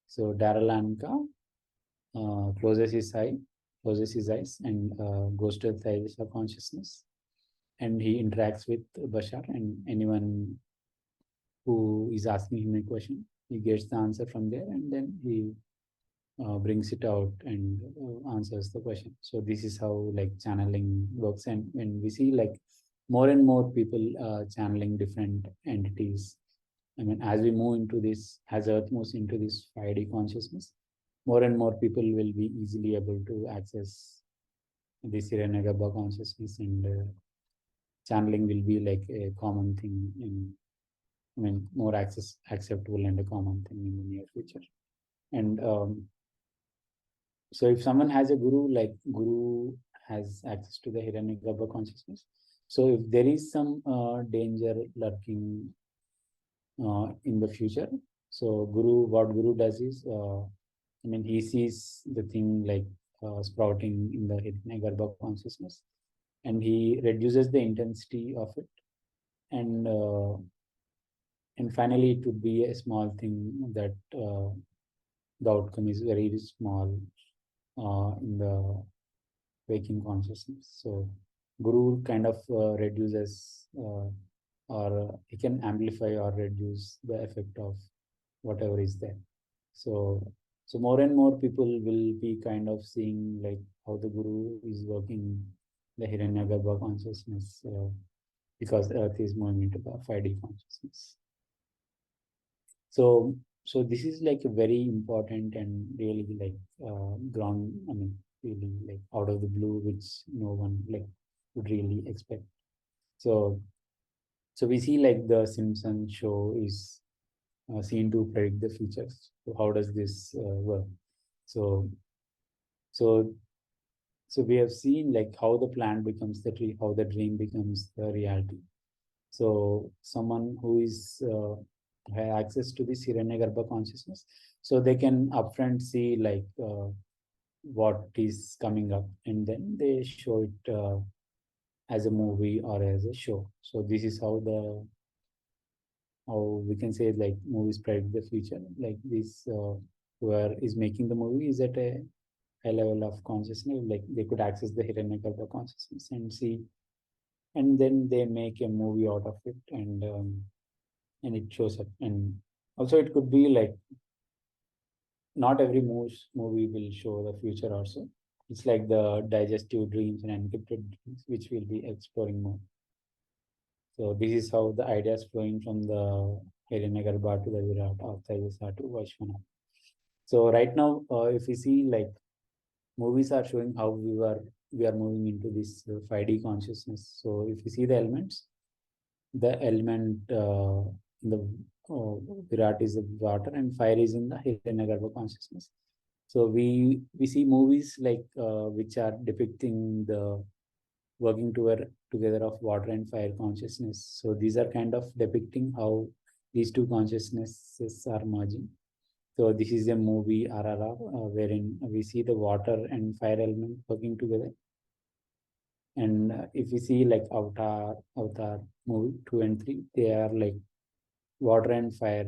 So Darren Lanka closes his eyes, and goes to the Taijasa consciousness, and he interacts with Bashar, and anyone who is asking him a question, he gets the answer from there, and then he brings it out and answers the question. So this is how like channeling works. And when we see like more and more people channeling different entities, as we move into this, as Earth moves into this 5D consciousness, more and more people will be easily able to access this Hiranyagarbha consciousness, and channeling will be like a common thing in, more acceptable and a common thing in the near future. And so if someone has a guru, like guru has access to the Hiranyagarbha consciousness. So if there is some danger lurking in the future, so what guru does is, he sees the thing like sprouting in the Hiranyagarbha consciousness, and he reduces the intensity of it, and finally it would be a small thing that the outcome is very small, in the waking consciousness. So Guru kind of reduces or he can amplify or reduce the effect of whatever is there. So so more and more people will be kind of seeing like how the Guru is working the Hiranyagarbha consciousness because Earth is moving into the 5D consciousness. So this is like a very important and really like ground. I mean, really like out of the blue, which no one like would really expect. So so we see like the Simpson show is seen to predict the futures. So how does this work? So so so we have seen like how the plant becomes the tree, how the dream becomes the reality. So someone who is have access to this Hiranyagarbha consciousness, so they can upfront see like what is coming up, and then they show it as a movie or as a show. So this is how we can say like movies predict the future. Like this, whoever is making the movie is at a high level of consciousness. Like they could access the Hiranyagarbha consciousness and see, and then they make a movie out of it, and it shows up. And also it could be like not every movie will show the future also. It's like the digestive dreams and encrypted dreams which we'll be exploring more. So this is how the ideas flowing from the Hiranyagarbha to the Virat or Taijasa to Vaishwana. So right now if we see like movies are showing how we are moving into this 5D consciousness. So if you see the elements, the element in the Virat is the water and fire is in the Hiranyagarbha consciousness. So we see movies like which are depicting the working together of water and fire consciousness. So these are kind of depicting how these two consciousnesses are merging. So this is a movie RRR wherein we see the water and fire element working together. And if we see like Avatar movie 2 and 3, they are like water and fire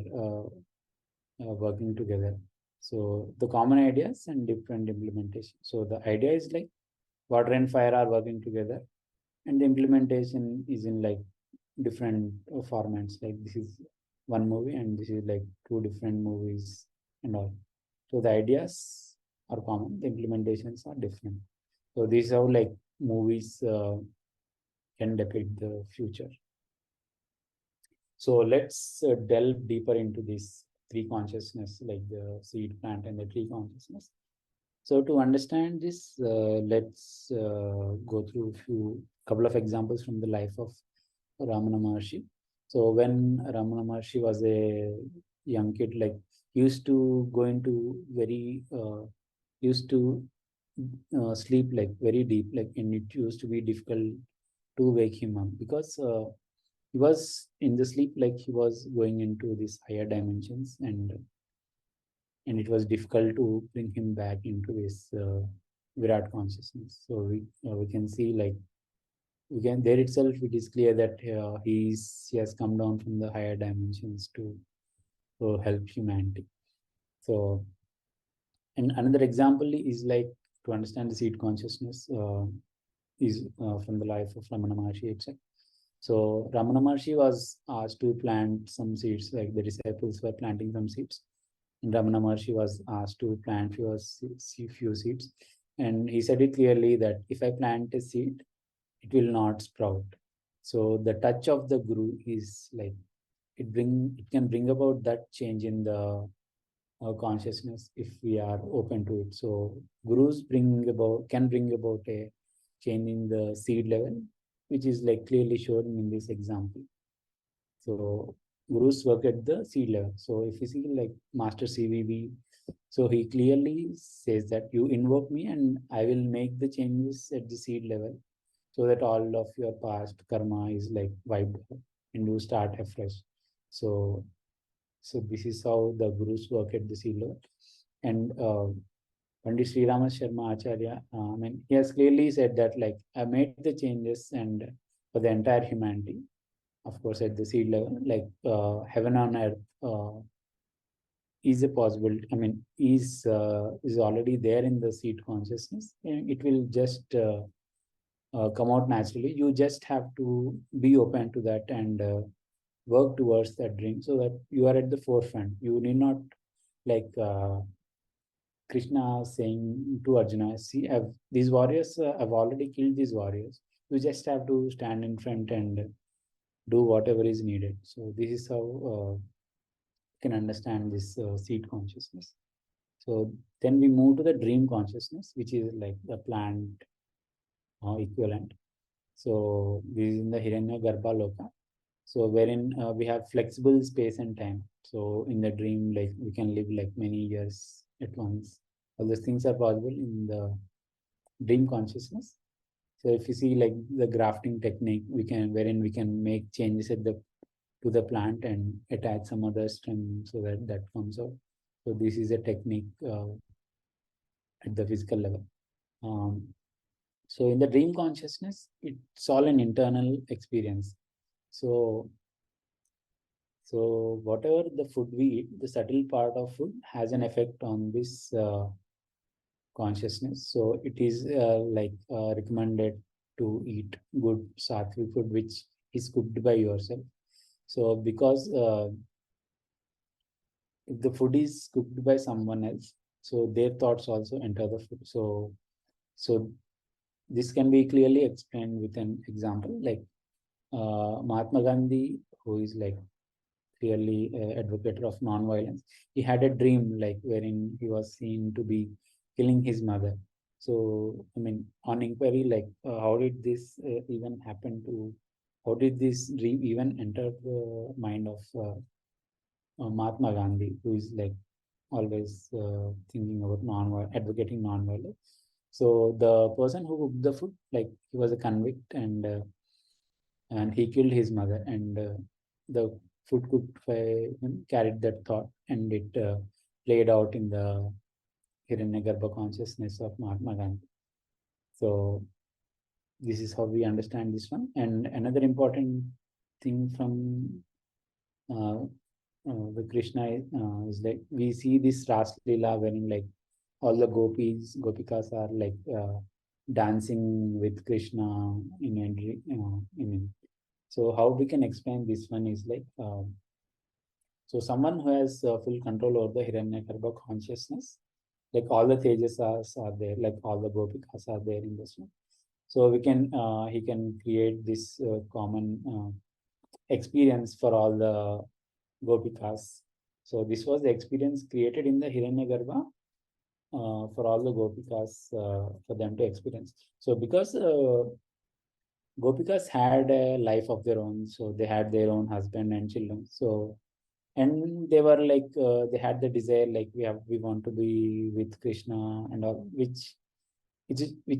working together. So the common ideas and different implementation. So the idea is like water and fire are working together, and the implementation is in like different formats. Like this is one movie, and this is like two different movies and all. So the ideas are common, the implementations are different. So this is how like movies can depict the future. So let's delve deeper into these three consciousness, like the seed, plant, and the tree consciousness. So to understand this, let's go through a couple of examples from the life of Ramana Maharshi. So when Ramana Maharshi was a young kid, like he used to go into very used to sleep like very deep, like, and it used to be difficult to wake him up because he was in the sleep, like he was going into these higher dimensions, and it was difficult to bring him back into this Virat consciousness. So we can see like we can there itself it is clear that he has come down from the higher dimensions to help humanity. So and another example is like to understand the seed consciousness is from the life of Ramana Maharshi itself. So Ramana Maharshi was asked to plant some seeds, like the disciples were planting some seeds. And Ramana Maharshi was asked to plant few seeds. And he said it clearly that if I plant a seed, it will not sprout. So the touch of the Guru is like it can bring about that change in the consciousness if we are open to it. So gurus can bring about a change in the seed level, which is like clearly shown in this example. So gurus work at the seed level. So if you see like Master CVB, so he clearly says that you invoke me and I will make the changes at the seed level so that all of your past karma is like wiped out and you start afresh. So so this is how the gurus work at the seed level. And Pandit Sri Rama Sharma Acharya, I mean, he has clearly said that like I made the changes and for the entire humanity, of course, at the seed level, like heaven on earth is a possibility. I mean, is already there in the seed consciousness, and it will just come out naturally. You just have to be open to that and work towards that dream, so that you are at the forefront. You need not, like Krishna saying to Arjuna, see, these warriors, I've already killed these warriors. You just have to stand in front and do whatever is needed. So this is how you can understand this seed consciousness. So then we move to the dream consciousness, which is like the plant equivalent. So this is in the Hiranya Garbha Loka. So wherein we have flexible space and time. So in the dream, like we can live like many years at once. All those things are possible in the dream consciousness. So if you see like the grafting technique, wherein we can make changes at the to the plant and attach some other stem so that that comes out. So this is a technique at the physical level. Um, so in the dream consciousness, it's all an internal experience. So whatever the food we eat, the subtle part of food has an effect on this consciousness. So it is recommended to eat good sattvic food, which is cooked by yourself. So because if the food is cooked by someone else, so their thoughts also enter the food. So this can be clearly explained with an example, like Mahatma Gandhi, who is like clearly advocate of non-violence. He had a dream like wherein he was seen to be killing his mother. So I mean, on inquiry, like how did this even happen to? How did this dream even enter the mind of Mahatma Gandhi, who is like always thinking about advocating non-violence? So the person who cooked the food, like he was a convict, and he killed his mother, and the food cooked by him carried that thought, and it played out in the Hiranyagarbha consciousness of Mahatma Gandhi. So this is how we understand this one. And another important thing from the Krishna is like we see this Ras Leela wherein like all the gopikas are like dancing with Krishna in in. So how we can explain this one is like so someone who has full control over the Hiranyagarbha consciousness, like all the Tejasas are there, like all the Gopikas are there in this one. So he can create this common experience for all the Gopikas. So this was the experience created in the Hiranyagarbha for all the Gopikas for them to experience. So because Gopikas had a life of their own, so they had their own husband and children. So and they were like they had the desire like we want to be with Krishna and all, which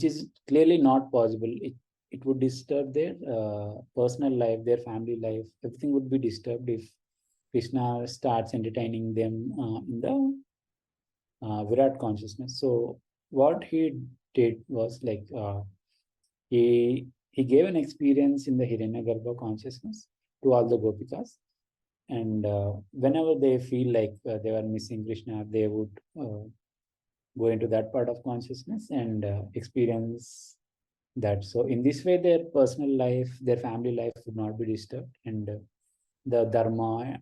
is clearly not possible. It would disturb their personal life, their family life. Everything would be disturbed if Krishna starts entertaining them in the Virat consciousness. So what he did was like he gave an experience in the Hiranyagarbha consciousness to all the Gopikas, and whenever they feel like they were missing Krishna, they would go into that part of consciousness and experience that. So in this way, their personal life, their family life would not be disturbed, and the dharma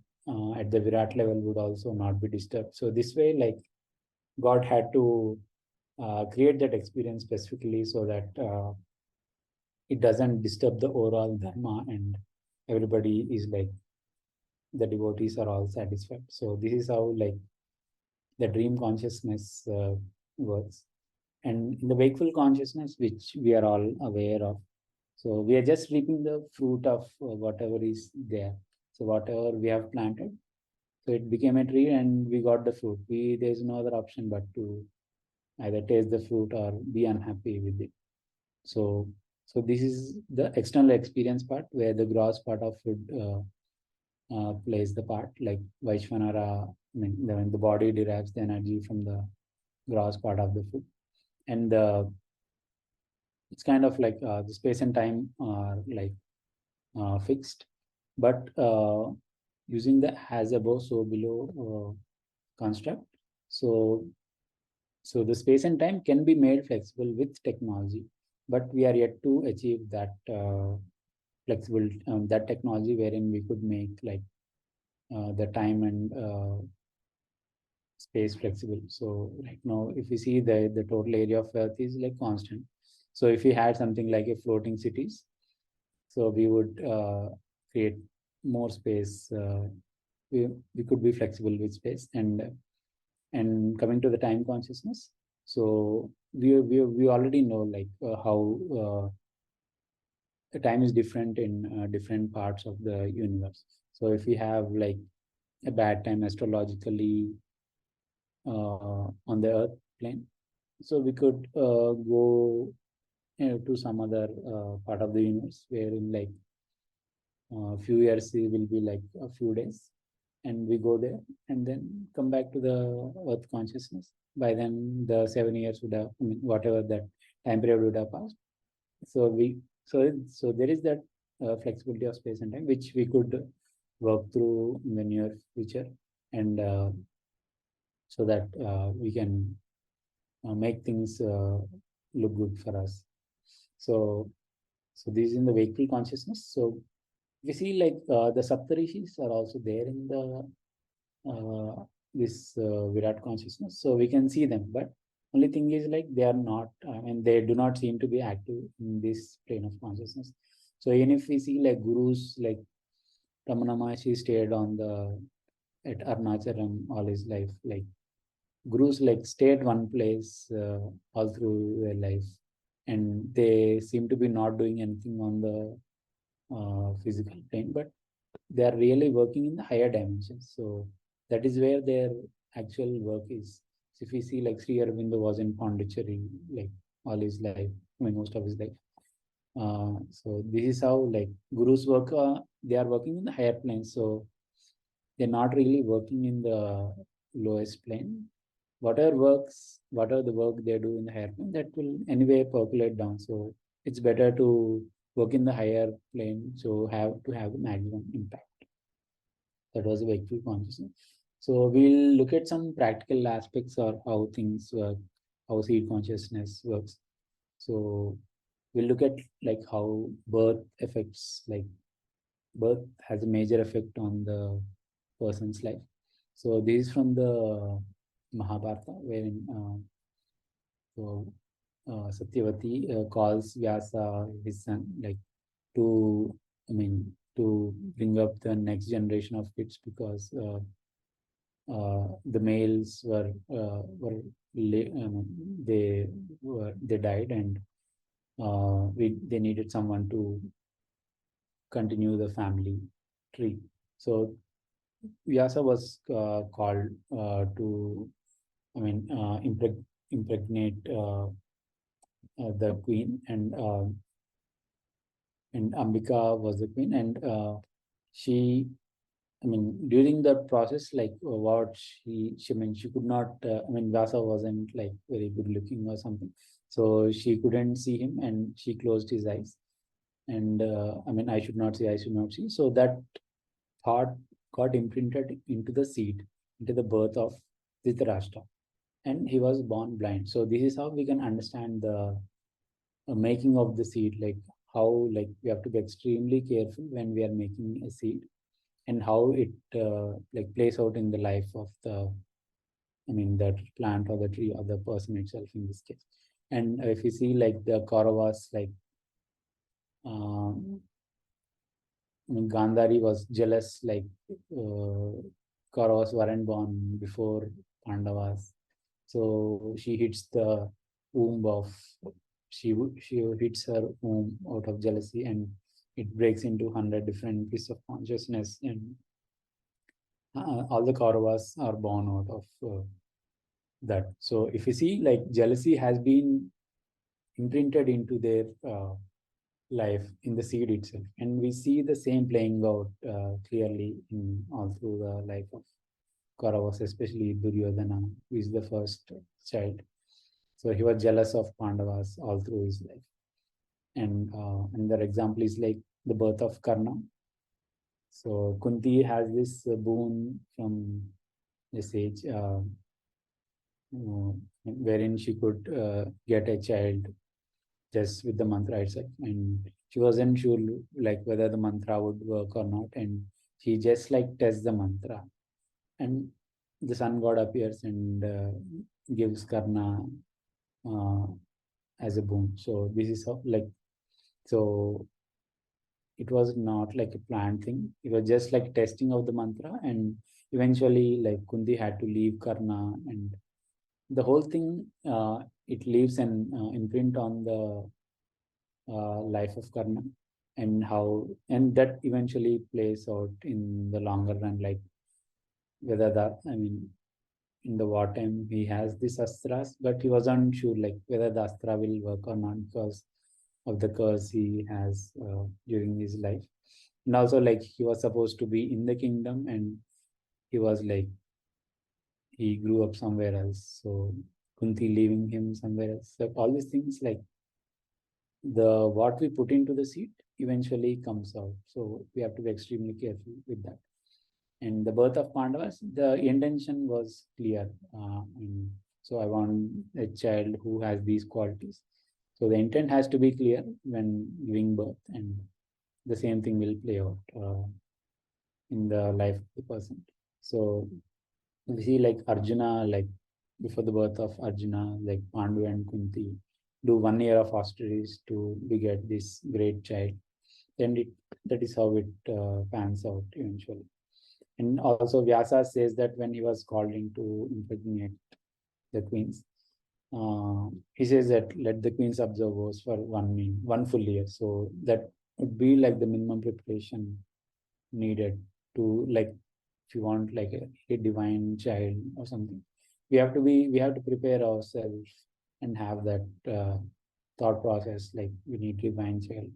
at the Virat level would also not be disturbed. So this way, like God had to create that experience specifically so that it doesn't disturb the overall dharma, and everybody is like the devotees are all satisfied. So this is how like the dream consciousness works. And in the wakeful consciousness, which we are all aware of, so we are just reaping the fruit of whatever is there. So whatever we have planted, so it became a tree and we got the fruit. There's no other option but to either taste the fruit or be unhappy with it. So this is the external experience part where the gross part of food plays the part, like Vaishvanara. I mean, the body derives the energy from the gross part of the food, and it's kind of like the space and time are like fixed, but using the as above so below construct. So the space and time can be made flexible with technology, but we are yet to achieve that flexible that technology wherein we could make like the time and space flexible. So right now, if you see the total area of Earth is like constant. So if we had something like a floating cities, so we would create more space. We could be flexible with space. And coming to the time consciousness, so we already know like how the time is different in different parts of the universe. So if we have like a bad time astrologically on the Earth plane, so we could go to some other part of the universe wherein like a few years it will be like a few days, and we go there and then come back to the Earth consciousness. By then, the 7 years would have, I mean, whatever that time period would have passed. So so there is that flexibility of space and time which we could work through in the near future, and so that we can make things look good for us. So this is in the vehicle consciousness. So we see like the Saptarishis are also there in the this Virat consciousness. So we can see them, but only thing is like they are not, I mean, they do not seem to be active in this plane of consciousness. So even if we see like gurus like Ramana Maharshi stayed on the at Arunachalam all his life, like gurus like stay at one place all through their life, and they seem to be not doing anything on the physical plane, but they are really working in the higher dimensions. So that is where their actual work is. So if we see like Sri Aurobindo was in Pondicherry like all his life, I mean most of his life. So this is how like gurus work. They are working in the higher planes. So they're not really working in the lowest plane. Whatever the work they do in the higher plane, that will anyway percolate down. So it's better to work in the higher plane, so have to have the maximum impact. That was wakeful consciousness. So we'll look at some practical aspects of how things work, how seed consciousness works. So we'll look at like how birth affects, like birth has a major effect on the person's life. So this is from the Mahabharata, wherein so Satyavati calls Vyasa his son, like to, I mean, to bring up the next generation of kids, because the males they died, and they needed someone to continue the family tree. So Vyasa was called to, I mean, impregnate the queen, and Ambika was the queen, and she, I mean, during the process, like what she, I mean, she could not, I mean, Vyasa wasn't like very good looking or something. So she couldn't see him, and she closed his eyes. And I mean, I should not see, I should not see. So that thought got imprinted into the seed, into the birth of Dhritarashtra. And he was born blind. So this is how we can understand the making of the seed, like how like we have to be extremely careful when we are making a seed, and how it like plays out in the life of the, I mean, that plant or the tree or the person itself in this case. And if you see like the Kauravas, like um, I mean, Gandhari was jealous, like Kauravas weren't born before Pandavas. So she hits the womb of, she hits her womb out of jealousy, and it breaks into 100 different pieces of consciousness, and all the Kauravas are born out of that. So if you see, like jealousy has been imprinted into their life in the seed itself, and we see the same playing out clearly in all through the life of Kauravas, especially Duryodhana, who is the first child. So he was jealous of Pandavas all through his life. And another example is like the birth of Karna. So Kunti has this boon from the sage, wherein she could get a child just with the mantra itself, and she wasn't sure like whether the mantra would work or not, and she just like tests the mantra, and the sun god appears and gives Karna uh, as a boon. So this is how like, so it was not like a planned thing. It was just like testing of the mantra, and eventually like Kunti had to leave Karna, and the whole thing it leaves an imprint on the life of Karna, and how, and that eventually plays out in the longer run, like whether that, I mean, in the wartime he has these astras, but he wasn't sure like whether the astra will work or not because of the curse he has during his life. And also like he was supposed to be in the kingdom, and he was like he grew up somewhere else, so Kunti leaving him somewhere else. So all these things, like the what we put into the seed eventually comes out, so we have to be extremely careful with that. And the birth of Pandavas, the intention was clear. And so I want a child who has these qualities. So the intent has to be clear when giving birth, and the same thing will play out in the life of the person. So we see like Arjuna, like before the birth of Arjuna, like Pandu and Kunti do 1 year of austerities to beget this great child. Then that is how it pans out eventually. And also Vyasa says that when he was called in to impregnate the queens, he says that let the queens observe vows for 1 full year. So that would be like the minimum preparation needed to, like, if you want like a divine child or something, we have to prepare ourselves and have that thought process, like we need divine child.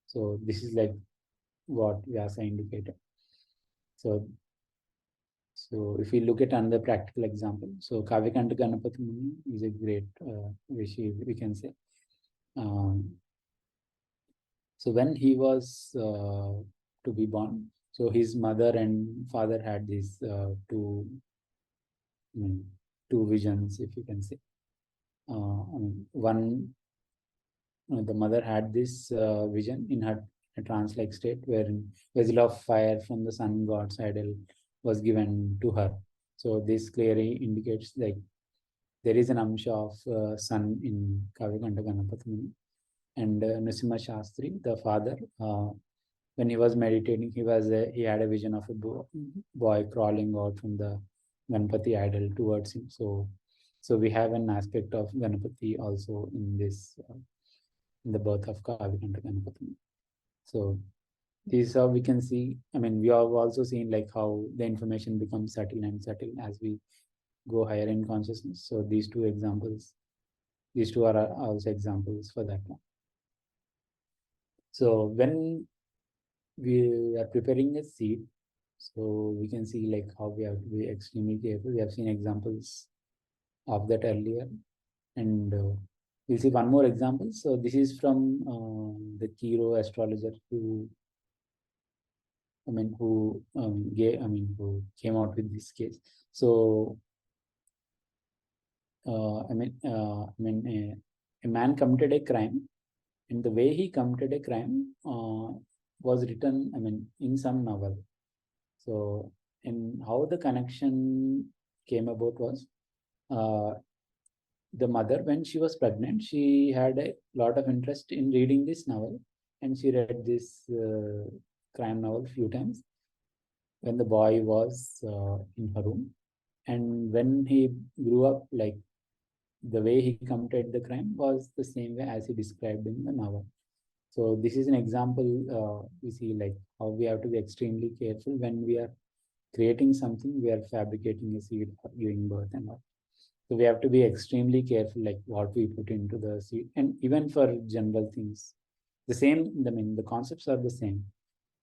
So this is like what Vyasa indicated. So so if we look at another practical example, so Kavyakanta Ganapati Muni is a great rishi, we can say. Um, so when he was to be born, so his mother and father had these I mean, two visions, if you can say. I mean, one, the mother had this vision in her a trance-like state, wherein vessel of fire from the sun god's idol was given to her. So this clearly indicates like there is an amsha of sun in Kavyakanta Ganapati Muni. And Nrsimha Shastri, the father, when he was meditating, he had a vision of a boy crawling out from the Ganpati idol towards him. So we have an aspect of Ganapati also in this, in the birth of Kavyakanta Ganapati. So this is how we can see. I mean, we have also seen like how the information becomes subtle and subtle as we go higher in consciousness. So these two are also examples for that one. So when we are preparing a seed, so we can see like how we have to be extremely careful. We have seen examples of that earlier, and we'll see one more example. So this is from the Kiro astrologer who, who came out with this case. So a man committed a crime, and the way he committed a crime was written, I mean, in some novel. So, and how the connection came about was the mother, when she was pregnant, she had a lot of interest in reading this novel, and she read this crime novel few times when the boy was in her room. And when he grew up, like the way he committed the crime was the same way as he described in the novel. So this is an example. We see like how we have to be extremely careful when we are creating something, we are fabricating a seed or giving birth and all. So we have to be extremely careful, like what we put into the seed, and even for general things, the same. I mean, the concepts are the same.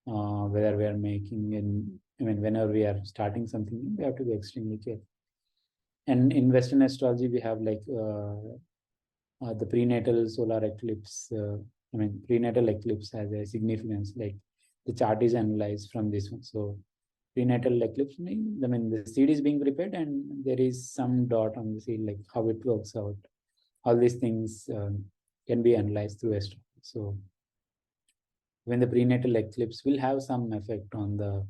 Whether we are making, whenever we are starting something, we have to be extremely careful. And in Western astrology, we have like the prenatal solar eclipse. Prenatal eclipse has a significance. Like the chart is analyzed from this one. So prenatal eclipse, I mean, the seed is being prepared and there is some dot on the seed, like how it works out. All these things can be analyzed through astrology. So when the prenatal eclipse will have some effect on the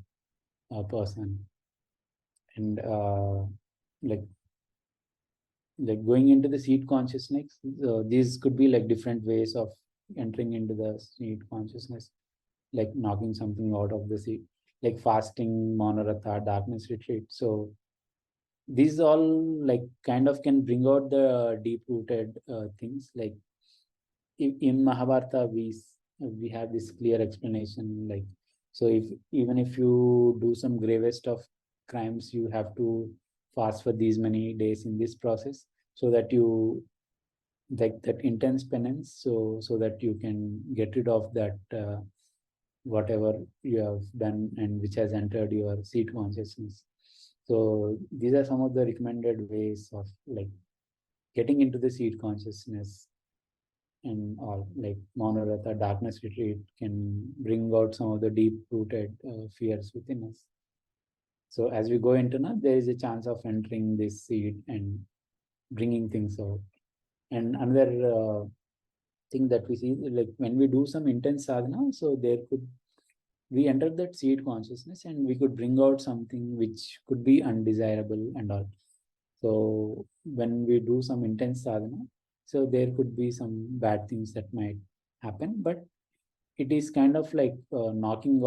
person, and like like going into the seed consciousness, these could be like different ways of entering into the seed consciousness, like knocking something out of the seed, like fasting, monoratha, darkness retreat. So these all like kind of can bring out the deep rooted things. Like in Mahabharata, we have this clear explanation. Like, so if even if you do some gravest of crimes, you have to fast for these many days in this process, so that you like that intense penance, so that you can get rid of that whatever you have done and which has entered your seed consciousness. So these are some of the recommended ways of like getting into the seed consciousness. And all like monoratha, darkness retreat can bring out some of the deep rooted fears within us. So as we go into now, there is a chance of entering this seed and bringing things out. And another thing that we see, like when we do some intense sadhana, so there could we enter that seed consciousness and we could bring out something which could be undesirable and all. So when we do some intense sadhana, so there could be some bad things that might happen, but it is kind of like knocking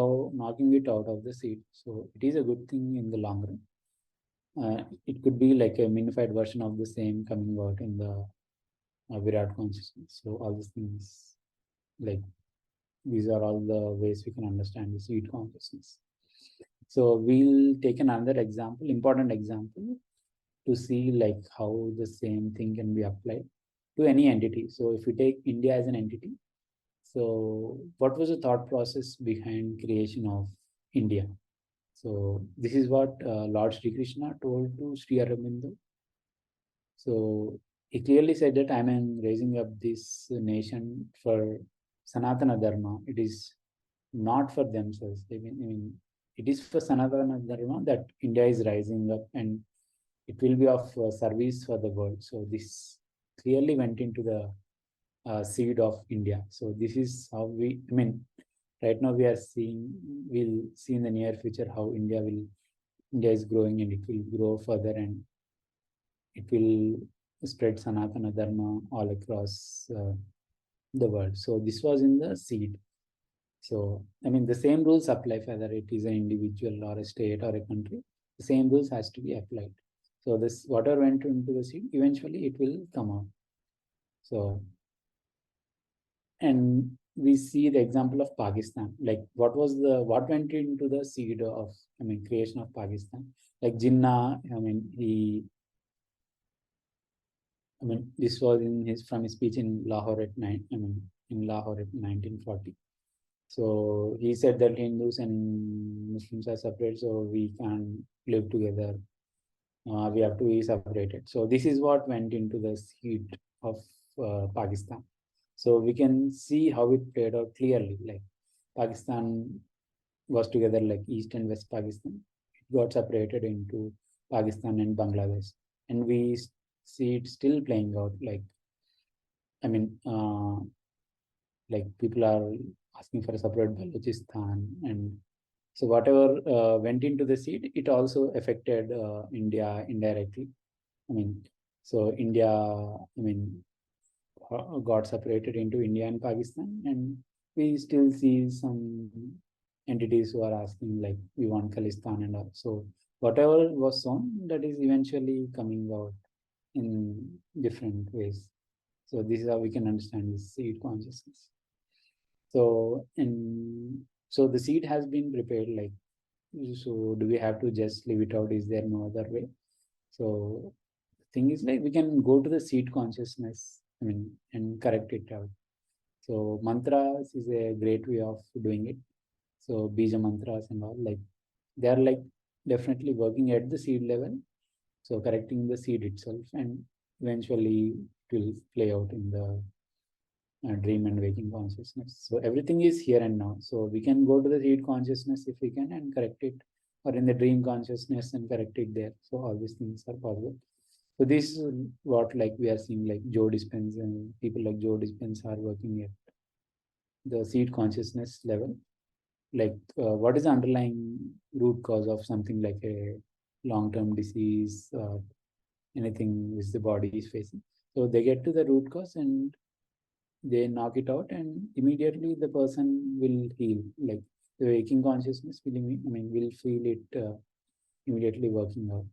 it out of the seed. So it is a good thing in the long run. It could be like a minified version of the same coming out in the Virat consciousness. So all these things, like these are all the ways we can understand the seed consciousness. So we'll take another example, important example, to see like how the same thing can be applied to any entity. So if we take India as an entity, so what was the thought process behind creation of India? So this is what Lord Sri Krishna told to Sri Aurobindo. So he clearly said that I am raising up this nation for Sanatana Dharma. It is not for themselves. I mean, it is for Sanatana Dharma that India is rising up, and it will be of service for the world. So this clearly went into the seed of India. So this is how I mean, right now we'll see in the near future how India is growing, and it will grow further, and it will spread Sanatana Dharma all across the world. So this was in the seed. So, I mean, the same rules apply whether it is an individual or a state or a country. The same rules has to be applied. So this water went into the seed, eventually it will come out. So, and we see the example of Pakistan. Like what went into the seed of, I mean, creation of Pakistan? Like Jinnah, this was from his speech in Lahore in Lahore at 1940. So he said that Hindus and Muslims are separate, so we can't live together. We have to be separated. So this is what went into the seed of Pakistan. So we can see how it played out clearly. Like Pakistan was together like East and West Pakistan. It got separated into Pakistan and Bangladesh, and we see it still playing out. I mean, like people are asking for a separate Balochistan, and so whatever went into the seed, it also affected India indirectly. I mean, so India, got separated into India and Pakistan, and we still see some entities who are asking like we want Khalistan and all. So whatever was sown, that is eventually coming out in different ways. So this is how we can understand this seed consciousness. So so the seed has been prepared. Like, so do we have to just leave it out? Is there no other way? So the thing is like we can go to the seed consciousness, and correct it out. So mantras is a great way of doing it. So bija mantras and all, like they are like definitely working at the seed level. So correcting the seed itself, and eventually it will play out in the dream and waking consciousness. So everything is here and now. So we can go to the seed consciousness if we can and correct it or in the dream consciousness and correct it there. So all these things are possible. So this is what like we are seeing, like Joe Dispenza and people like Joe Dispenza are working at the seed consciousness level. Like what is the underlying root cause of something like a long-term disease or anything which the body is facing. So they get to the root cause and they knock it out, and immediately the person will heal. Like the waking consciousness will, will feel it immediately working out.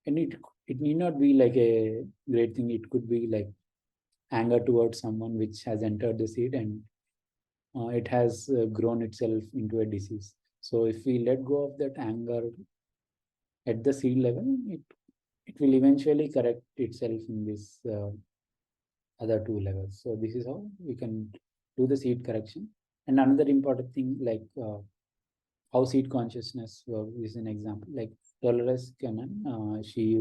And it need not be like a great thing. It could be like anger towards someone which has entered the seed, and it has grown itself into a disease. So if we let go of that anger at the seed level, it will eventually correct itself in this other two levels. So this is how we can do the seed correction. And another important thing, like how seed consciousness works, is an example. Like Dolores Cannon, she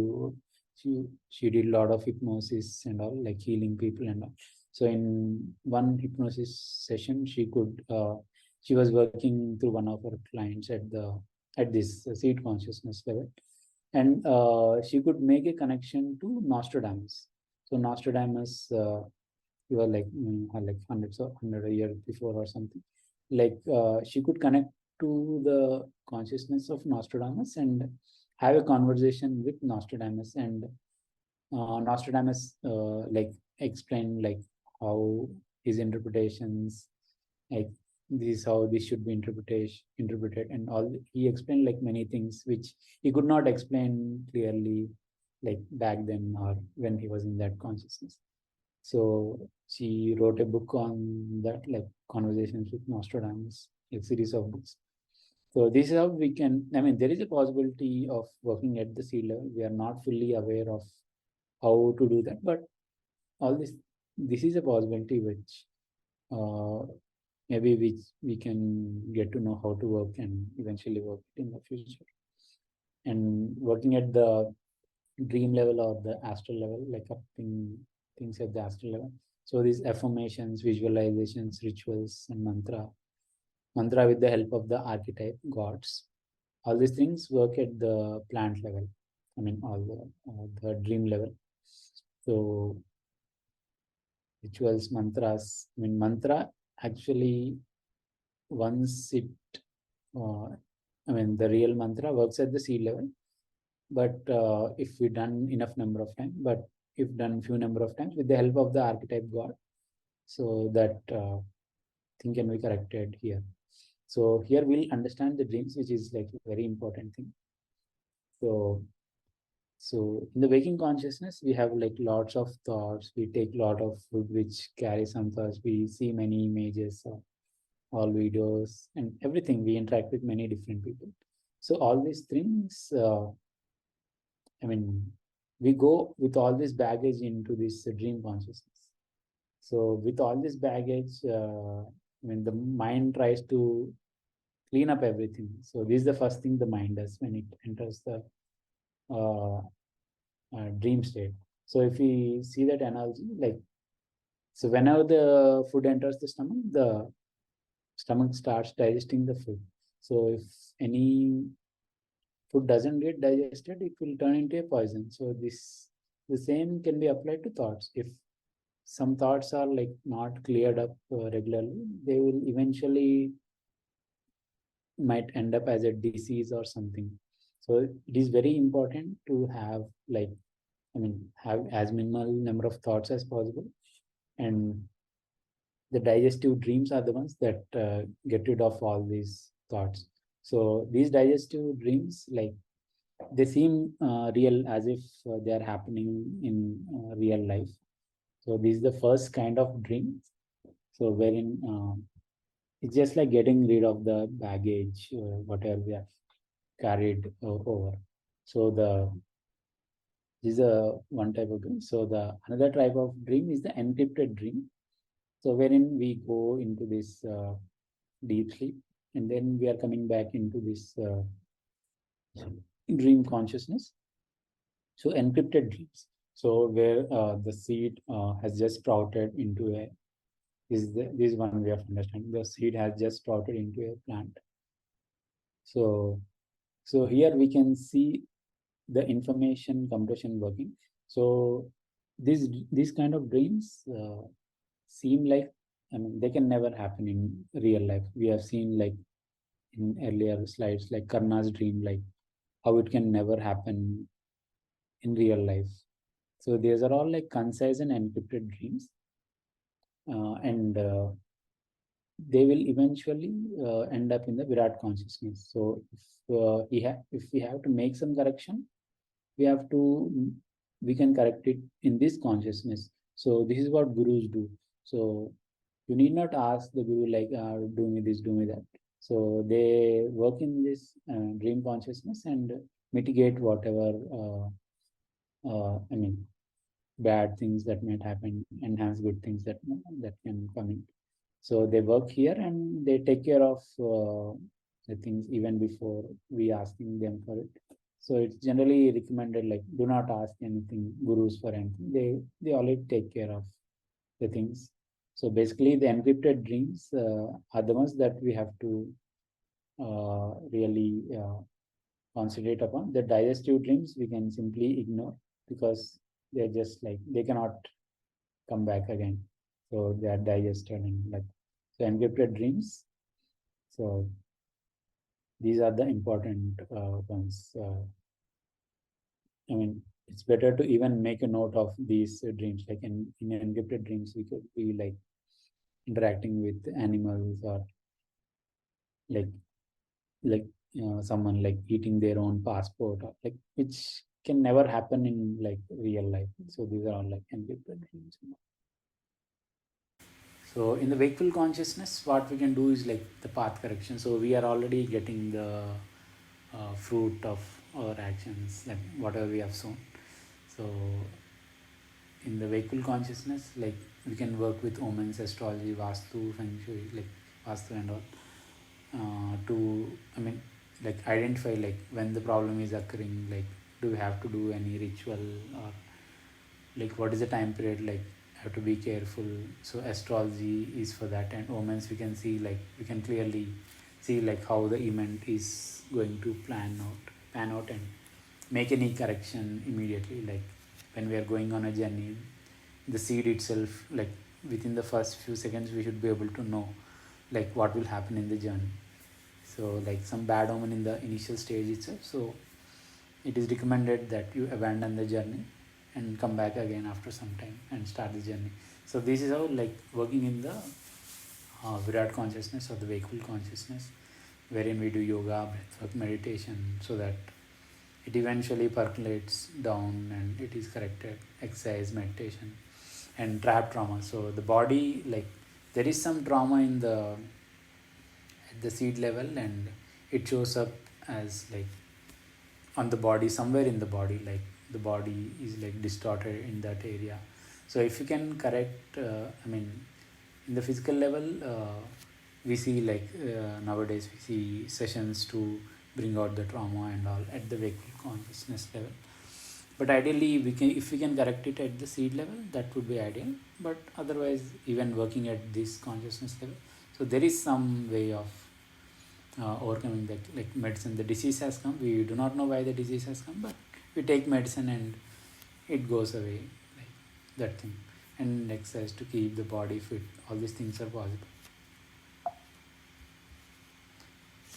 did a lot of hypnosis and all, like healing people and all. So in one hypnosis session, she was working through one of her clients at this seed consciousness level, and she could make a connection to Nostradamus. So Nostradamus, he was like like hundred a year before or something. Like she could connect to the consciousness of Nostradamus and have a conversation with Nostradamus, and Nostradamus like explain like how his interpretations, like this is how this should be interpreted, and all. He explained like many things which he could not explain clearly, like back then or when he was in that consciousness. So she wrote a book on that, like Conversations with Nostradamus, a series of books. So this is how we can, there is a possibility of working at the sea level. We are not fully aware of how to do that, but all this is a possibility which uh, maybe we can get to know how to work and eventually work in the future. And working at the dream level or the astral level, like upping things at the astral level. So these affirmations, visualizations, rituals, and mantra with the help of the archetype gods. All these things work at the plant level. All the dream level. So rituals, mantras. Mantra actually, once it, uh, the real mantra works at the sea level. But if we done enough number of times, but if done few number of times with the help of the archetype god, so that thing can be corrected here. So here we'll understand the dreams, which is like a very important thing. So in the waking consciousness, we have like lots of thoughts. We take lot of food which carry some thoughts. We see many images of all videos and everything. We interact with many different people. So all these things, we go with all this baggage into this dream consciousness. So with all this baggage, the mind tries to clean up everything. So this is the first thing the mind does when it enters the uh, dream state. So if we see that analogy, like, so whenever the food enters the stomach starts digesting the food. So if any food doesn't get digested, it will turn into a poison. So the same can be applied to thoughts. If some thoughts are like not cleared up regularly, they will eventually might end up as a disease or something. So it is very important to have like, have as minimal number of thoughts as possible. And the digestive dreams are the ones that get rid of all these thoughts. So these digestive dreams, like they seem real, as if they are happening in real life. So this is the first kind of dream. So wherein it's just like getting rid of the baggage, whatever we have carried over. So this is a one type of dream. So the another type of dream is the encrypted dream. So wherein we go into this deep sleep, and then we are coming back into this dream consciousness. So encrypted dreams. So where the seed has just sprouted into a, this is one way of understanding. The seed has just sprouted into a plant. So So here we can see the information compression working. So these kind of dreams seem like, I mean, they can never happen in real life. We have seen like in earlier slides, like Karna's dream, like how it can never happen in real life. So these are all like concise and encrypted dreams, and they will eventually end up in the Virat consciousness. So if we have to make some correction, we have to we can correct it in this consciousness. So this is what gurus do. So you need not ask the guru like, do me this, do me that. So they work in this dream consciousness and mitigate whatever I mean bad things that might happen, enhance good things that can come in. So they work here and they take care of the things even before we asking them for it. So it's generally recommended like do not ask anything gurus for anything. They already take care of the things. So basically, the encrypted dreams are the ones that we have to really concentrate upon. The digestive dreams we can simply ignore because they're just like they cannot come back again. So they are digested and like so encrypted dreams. So these are the important ones. I mean, it's better to even make a note of these dreams. Like in encrypted dreams, we could be like interacting with animals or like like someone like eating their own passport or like which can never happen in like real life. So these are all like encrypted dreams. So in the wakeful consciousness, what we can do is like the path correction. So we are already getting the fruit of our actions, like whatever we have sown. So in the wakeful consciousness, like we can work with omens, astrology, vastu, feng shui, like vastu and all, to, I mean, like identify like when the problem is occurring, like do we have to do any ritual or like what is the time period, like have to be careful. So astrology is for that, and omens we can see like we can clearly see like how the event is going to pan out and make any correction immediately. Like when we are going on a journey, the seed itself, like within the first few seconds we should be able to know like what will happen in the journey. So like some bad omen in the initial stage itself, so it is recommended that you abandon the journey and come back again after some time and start the journey. So this is how like working in the Virat consciousness or the wakeful consciousness, wherein we do yoga, breathwork, meditation, so that it eventually percolates down and it is corrected. Exercise, meditation, and trap trauma. So the body, like there is some trauma in the at the seed level, and it shows up as like on the body, somewhere in the body, like the body is like distorted in that area. So if you can correct, I mean, in the physical level, we see like nowadays we see sessions to bring out the trauma and all at the wakeful consciousness level. But ideally, we can, if we can correct it at the seed level, that would be ideal. But otherwise, even working at this consciousness level, so there is some way of overcoming that. Like medicine, the disease has come, we do not know why the disease has come, but we take medicine and it goes away, like that thing. And exercise to keep the body fit, all these things are possible.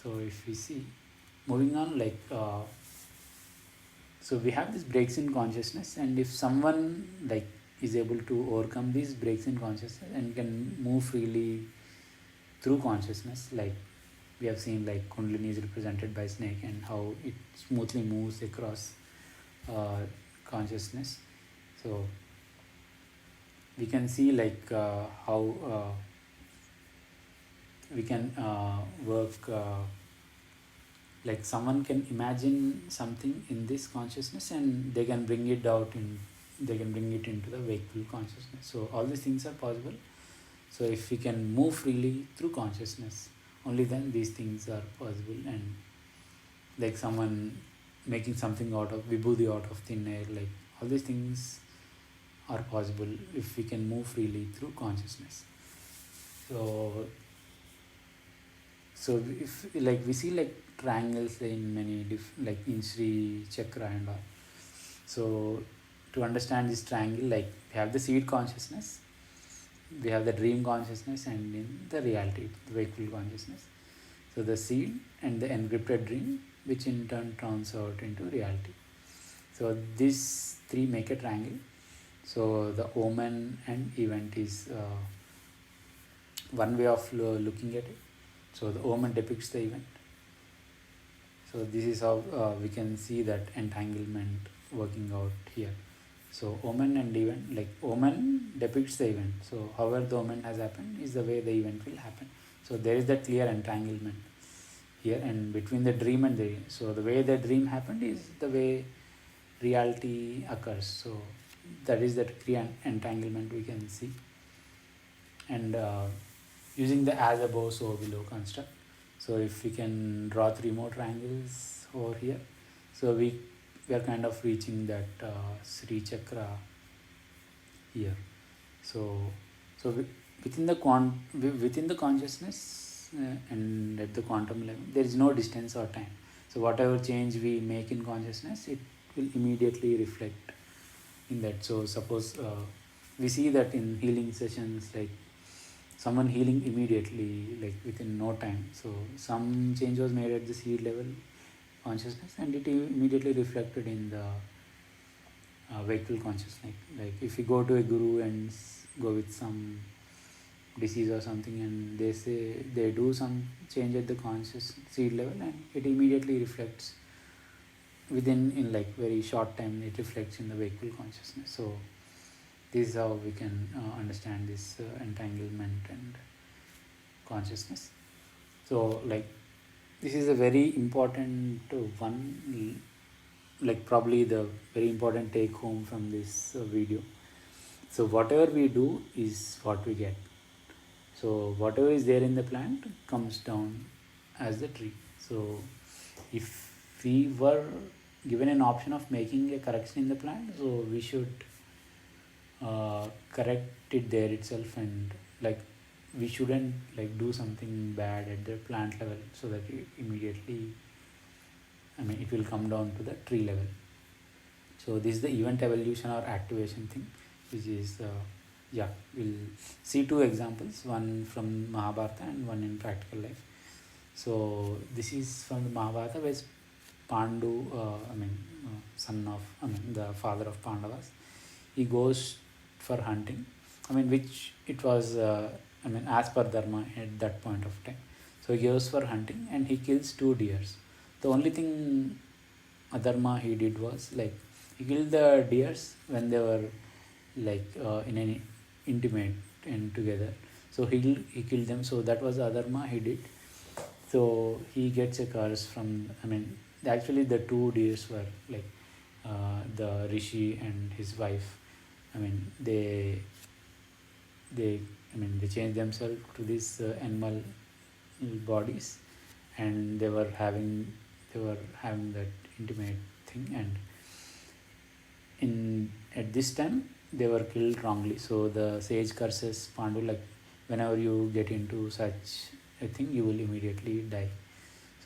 So if we see, moving on, like so we have this breaks in consciousness, and if someone like is able to overcome these breaks in consciousness and can move freely through consciousness, like we have seen like Kundalini is represented by snake and how it smoothly moves across consciousness. So we can see like how we can work, like someone can imagine something in this consciousness and they can bring it out in, they can bring it into the wakeful consciousness. So all these things are possible. So if we can move freely through consciousness, only then these things are possible. And like someone making something out of vibhuti, out of thin air, like all these things are possible if we can move freely through consciousness. So if like we see like triangles in many like in Sri Chakra and all. So to understand this triangle, like we have the seed consciousness, we have the dream consciousness, and in the reality, the wakeful consciousness. So the seed and the encrypted dream, which in turn turns out into reality. So these three make a triangle. So the omen and event is one way of looking at it. So the omen depicts the event. So this is how we can see that entanglement working out here. So omen and event, like omen depicts the event. So however the omen has happened is the way the event will happen. So there is that clear entanglement here, and between the dream and the, so the way the dream happened is the way reality occurs. So that is that clear entanglement we can see. And using the as above so below construct, so if we can draw three more triangles over here, so we are kind of reaching that Sri Chakra here. So within the consciousness and at the quantum level, there is no distance or time. So whatever change we make in consciousness, it will immediately reflect in that. So suppose we see that in healing sessions, like someone healing immediately, like within no time. So some change was made at the seed level consciousness, and it immediately reflected in the wakeful consciousness. Like if you go to a guru and go with some disease or something, and they say they do some change at the conscious seed level, and it immediately reflects within in like very short time. It reflects in the wakeful consciousness. So this is how we can understand this entanglement and consciousness. So like this is a very important one, like probably the very important take home from this video. So whatever we do is what we get. So whatever is there in the plant comes down as the tree. So if we were given an option of making a correction in the plant, so we should correct it there itself, and like we shouldn't like do something bad at the plant level, so that it immediately, it will come down to the tree level. So this is the event evolution or activation thing, which is we'll see two examples, one from Mahabharata and one in practical life. So this is from the Mahabharata, where Pandu, the father of Pandavas, he goes for hunting, which it was as per dharma at that point of time. So he goes for hunting and he kills 2 deers. The only thing adharma he did was like he killed the deers when they were like in an intimate and together. So he killed them. So that was the adharma he did. So he gets a curse from, actually the 2 deers were like the rishi and his wife. They changed themselves to these animal bodies, and they were having that intimate thing, and at this time they were killed wrongly. So the sage curses Pandu, like whenever you get into such a thing, you will immediately die.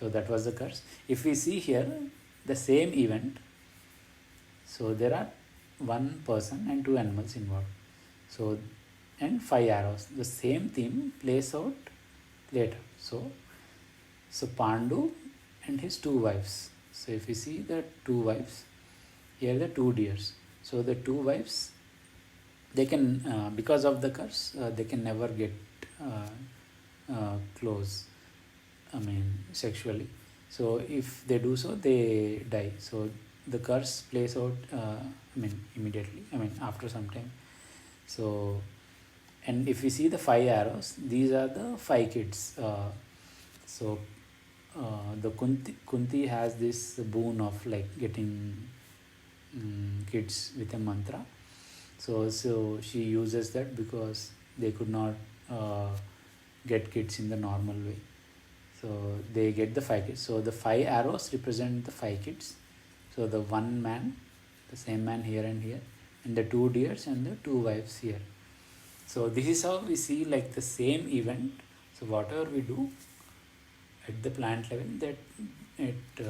So that was the curse. If we see here the same event, so there are 1 person and 2 animals involved. So and 5 arrows. The same theme plays out later. So Pandu and his 2 wives. So if we see the 2 wives, here the 2 deers. So the 2 wives, they can because of the curse, they can never get close, sexually. So if they do so, they die. So the curse plays out immediately, after some time. So, and if we see the 5 arrows, these are the 5 kids. The Kunti has this boon of like getting kids with a mantra. So she uses that because they could not get kids in the normal way. So they get the 5 kids. So the 5 arrows represent the 5 kids. So the 1 man, the same man here and here, and the 2 deers and the 2 wives here. So this is how we see like the same event. So whatever we do at the plant level, that it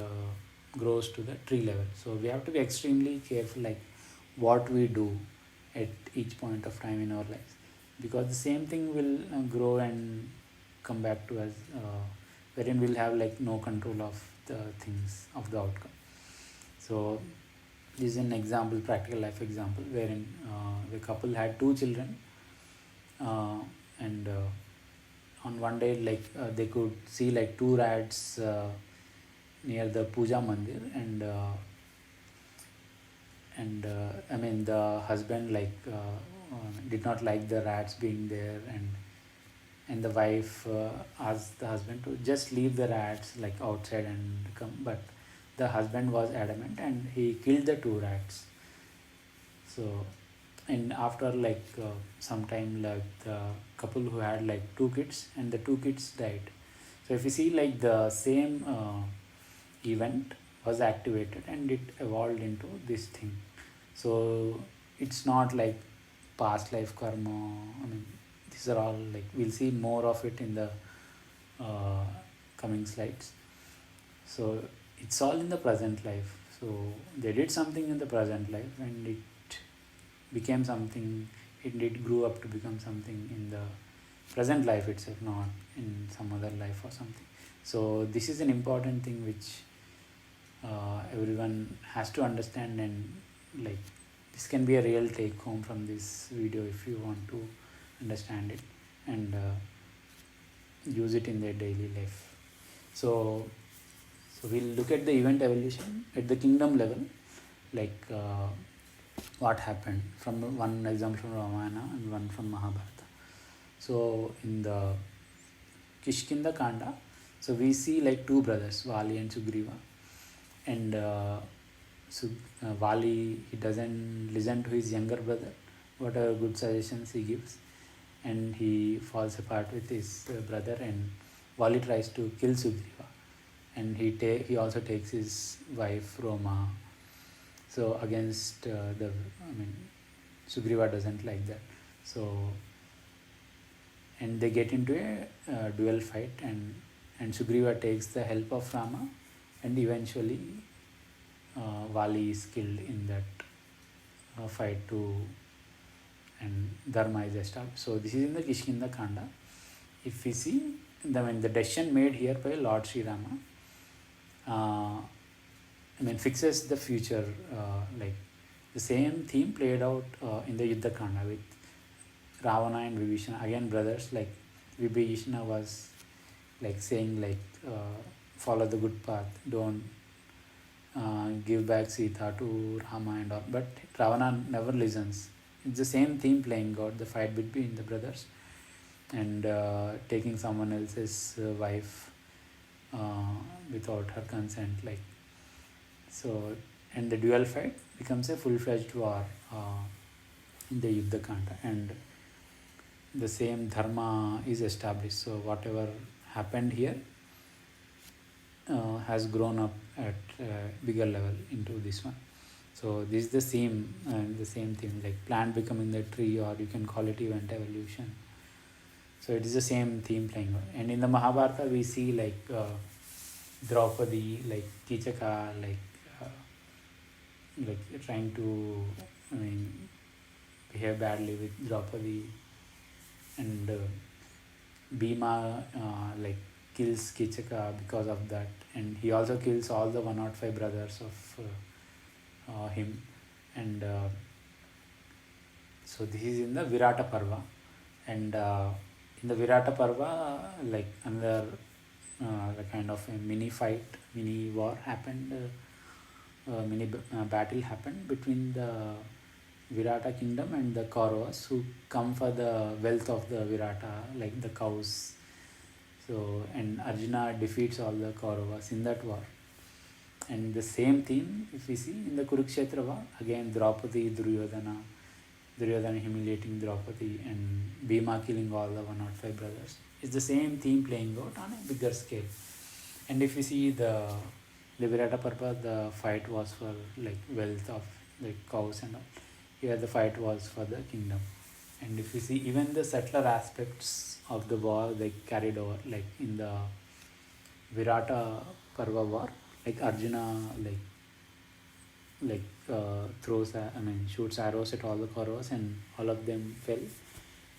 grows to the tree level. So we have to be extremely careful, like what we do at each point of time in our lives, because the same thing will grow and come back to us, wherein we'll have like no control of the things of the outcome. So this is an example, practical life example, wherein the couple had two children, uh, and on one day, like they could see like two rats near the puja mandir, and I mean the husband like did not like the rats being there, and the wife asked the husband to just leave the rats like outside and come, but the husband was adamant and he killed the two rats. So, and after like some time, like the couple who had like two kids, and the two kids died. So if you see, like the same event was activated and it evolved into this thing. So it's not like past life karma. I mean, these are all like, we'll see more of it in the uh, coming slides. So it's all in the present life. So they did something in the present life and it became something, it grew up to become something in the present life itself, not in some other life or something. So this is an important thing which everyone has to understand, and like this can be a real take home from this video if you want to understand it and use it in their daily life. So we'll look at the event evolution at the kingdom level, like what happened, from one example from Ramayana and one from Mahabharata. So in the Kishkinda Kanda, so we see like two brothers, Vali and Sugriva, and Vali, he doesn't listen to his younger brother, whatever good suggestions he gives, and he falls apart with his brother, and Vali tries to kill Sugriva, and he also takes his wife Roma. So against I mean, Sugriva doesn't like that. So, and they get into a duel fight, and Sugriva takes the help of Rama, and eventually Vali is killed in that fight too, and Dharma is established. So this is in the Kishkinda Kanda. If we see, the decision made here by Lord Sri Rama, I mean, fixes the future, like the same theme played out in the Yuddha Kanda with Ravana and Vibhishana, again brothers. Like Vibhishana was like saying like follow the good path, don't give back Sita to Rama and all, but Ravana never listens. It's the same theme playing out, the fight between the brothers, and taking someone else's wife without her consent, like so, and the dual fight becomes a full-fledged war in the Yuddha Kanda, and the same dharma is established. So whatever happened here has grown up at a bigger level into this one. So this is the same thing, like plant becoming the tree, or you can call it event evolution. So it is the same theme playing out. And in the Mahabharata we see like Draupadi, like Kichaka, like trying to, I mean, behave badly with Draupadi, and Bhima like kills Kichaka because of that, and he also kills all the 105 brothers of him, and so this is in the Virata Parva, and in the Virata Parva, like another kind of a mini war happened, battle happened between the Virata kingdom and the Kauravas, who come for the wealth of the Virata, like the cows. So, and Arjuna defeats all the Kauravas in that war. And the same theme, if we see in the Kurukshetra war, again Draupadi, Duryodhana humiliating Draupadi, and Bhima killing all the 105 brothers. It's the same theme playing out on a bigger scale. And if we see the Virata Parva, the fight was for like wealth of like cows and all. Here the fight was for the kingdom. And if we see even the subtler aspects of the war, they carried over, like in the Virata Parva war, like Arjuna shoots arrows at all the Kauravas and all of them fell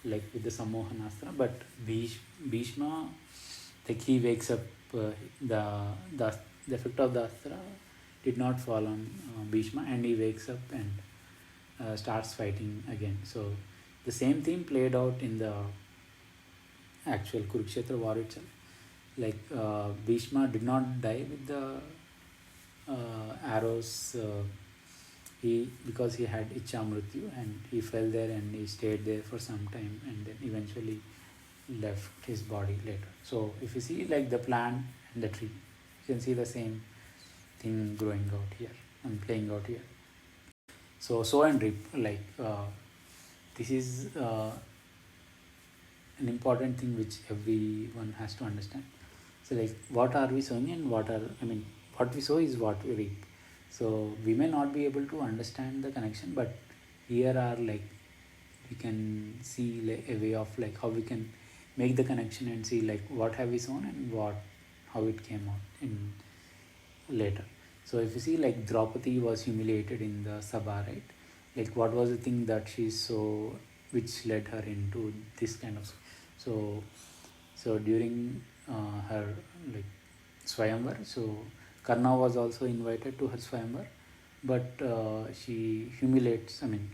like with the Sammohanastra. But Bhishma, like he wakes up, the the effect of the astra did not fall on Bhishma, and he wakes up and starts fighting again. So the same theme played out in the actual Kurukshetra war itself. Like Bhishma did not die with the arrows. He because he had Icha Mrityu, and he fell there and he stayed there for some time and then eventually left his body later. So if you see like the plant and the tree, you can see the same thing growing out here and playing out here. So sow and reap, like this is an important thing which everyone has to understand. So like what are we sowing and what we sow is what we reap. So we may not be able to understand the connection, but here are like we can see like a way of like how we can make the connection and see like what have we sown and how it came out in later. So if you see like Draupadi was humiliated in the Sabha, right? Like what was the thing that she saw which led her into this kind of so during her like Swayamvar, so Karna was also invited to her Swayamvar, but she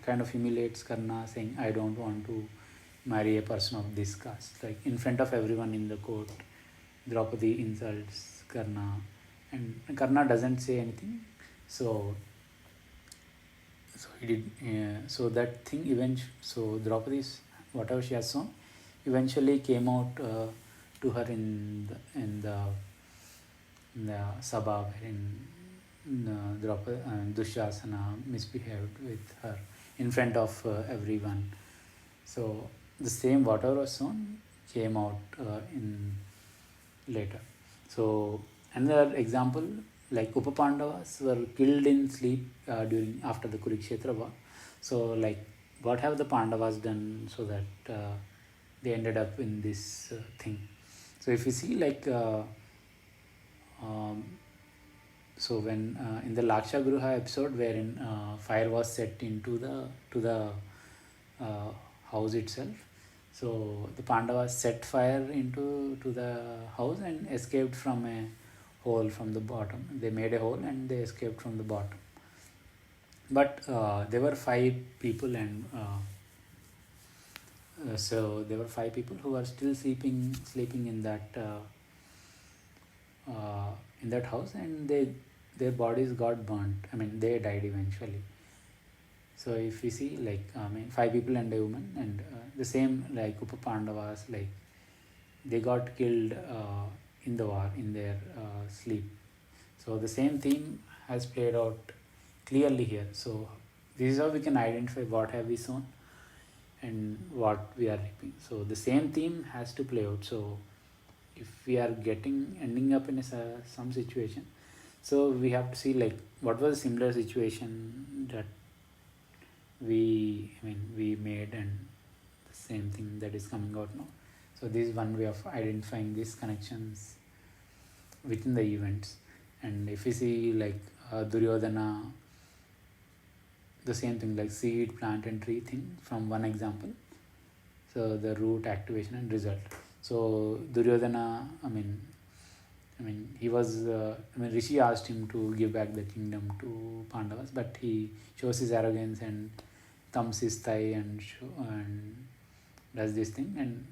kind of humiliates Karna, saying, I don't want to marry a person of this caste. Like in front of everyone in the court, Draupadi insults Karna, and Karna doesn't say anything. So he did. So that thing so Draupadi's whatever she has sown eventually came out to her in the Sabha, wherein Dushasana misbehaved with her in front of everyone. So the same whatever was sown came out in later. So another example, like Upapandavas were killed in sleep during after the Kurukshetra war. So like what have the Pandavas done so that they ended up in this thing? So if you see like so when in the Laksha Gruha episode wherein fire was set into the house itself, so the Pandavas set fire to the house and escaped from a hole from the bottom. They made a hole and they escaped from the bottom. But there were 5 people, and so there were 5 people who were still sleeping in that house, and their bodies got burnt. They died eventually. So if we see like 5 people and a woman, and the same like Upapandavas, like they got killed in the war in their sleep. So the same theme has played out clearly here. So this is how we can identify what have we sown and what we are reaping. So the same theme has to play out. So if we are ending up in some situation, so we have to see like what was a similar situation that we made, and the same thing that is coming out now. So this is one way of identifying these connections within the events. And if we see like Duryodhana, the same thing like seed, plant and tree thing from one example. So the root, activation and result. So Duryodhana, he was Rishi asked him to give back the kingdom to Pandavas, but he shows his arrogance and thumbs his thigh and does this thing. And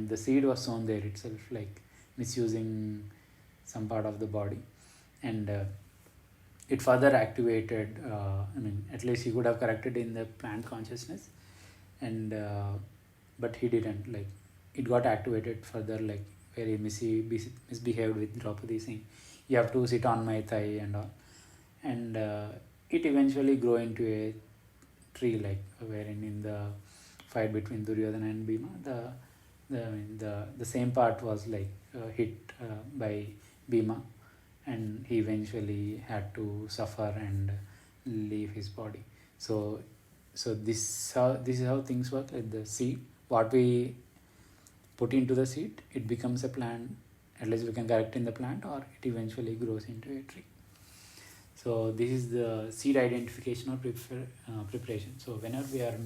the seed was sown there itself, like misusing some part of the body, and it further activated. At least he could have corrected in the plant consciousness, and but he didn't. Like it got activated further, like where he misbehaved with Draupadi, saying, "You have to sit on my thigh" and all, and it eventually grew into a tree, like wherein in the fight between Duryodhana and Bhima, the same part was like hit by Bhima, and he eventually had to suffer and leave his body. So this is how things work. Like the seed, what we put into the seed, it becomes a plant, at least we can correct in the plant, or it eventually grows into a tree. So this is the seed identification or preparation. So whenever we are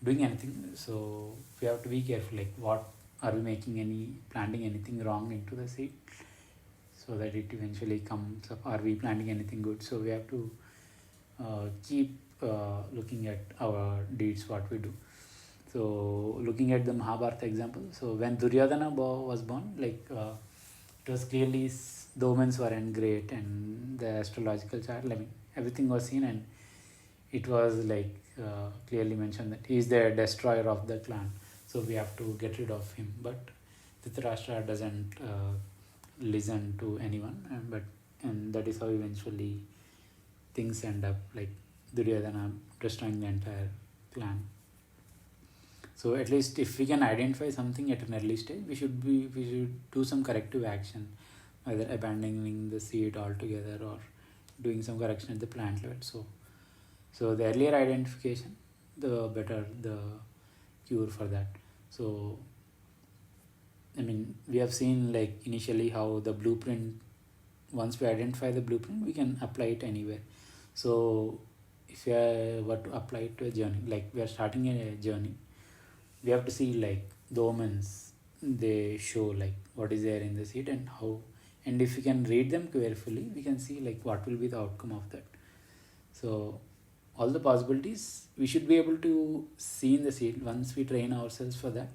doing anything, so we have to be careful, like what are we planting anything wrong into the seed, so that it eventually comes up. Are we planting anything good? So we have to keep looking at our deeds, what we do. So looking at the Mahabharata example, so when Duryodhana was born, it was clearly the omens weren't great, and the astrological chart, I mean, everything was seen, and it was clearly mentioned that he is the destroyer of the clan, so we have to get rid of him. But Dhritarashtra doesn't listen to anyone, and that is how eventually things end up, like Duryodhana destroying the entire clan. So at least if we can identify something at an early stage, we should do some corrective action, either abandoning the seed altogether or doing some correction at the plant level. So the earlier identification, the better the cure for that. So I mean, we have seen initially how the blueprint, once we identify the blueprint, we can apply it anywhere. So if we were to apply it to a journey, like we are starting a journey, we have to see the omens, they show what is there in the seed and how, and if we can read them carefully, we can see what will be the outcome of that. So all the possibilities we should be able to see in the seed. Once we train ourselves for that,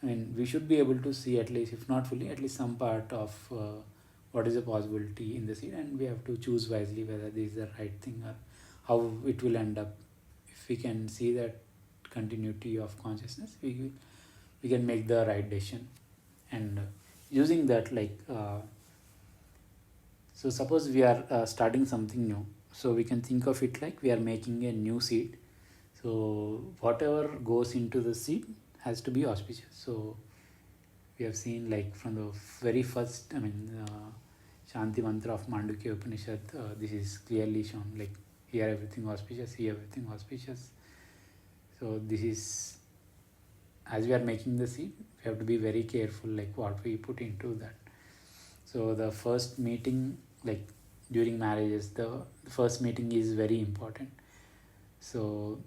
I mean, we should be able to see, at least if not fully, at least some part of what is a possibility in the seed, and we have to choose wisely whether this is the right thing or how it will end up. If we can see that continuity of consciousness, we can make the right decision. And using that, so suppose we are starting something new, so we can think of it like we are making a new seed. So whatever goes into the seed has to be auspicious. So we have seen from the very first, Shanti mantra of Mandukya Upanishad, this is clearly shown, here everything auspicious, here everything auspicious. So this is, as we are making the seed, we have to be very careful what we put into that. So the first meeting, during marriages, the first meeting is very important. So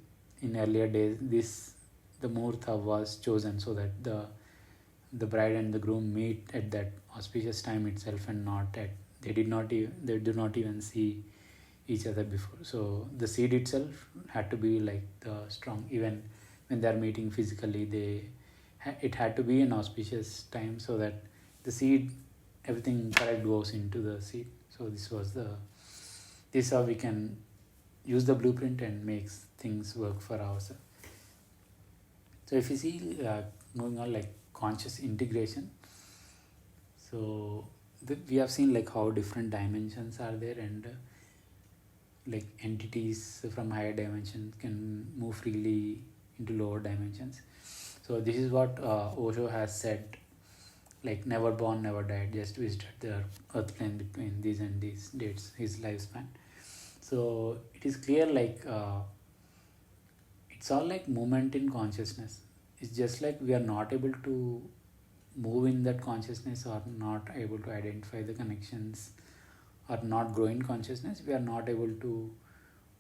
in earlier days, the muhurta was chosen so that the bride and the groom meet at that auspicious time itself, and not at, they do not even see each other before. So the seed itself had to be the strong, even when they are meeting physically, it had to be an auspicious time, so that the seed, everything correct goes into the seed. So this is how we can use the blueprint and makes things work for ourselves. So if you see, moving on, conscious integration, so we have seen how different dimensions are there, and entities from higher dimensions can move freely into lower dimensions. So this is what Osho has said, never born, never died, just visited the earth plane between these and these dates, his lifespan. So it is clear it's all movement in consciousness. It's just we are not able to move in that consciousness, or not able to identify the connections, or not grow in consciousness. We are not able to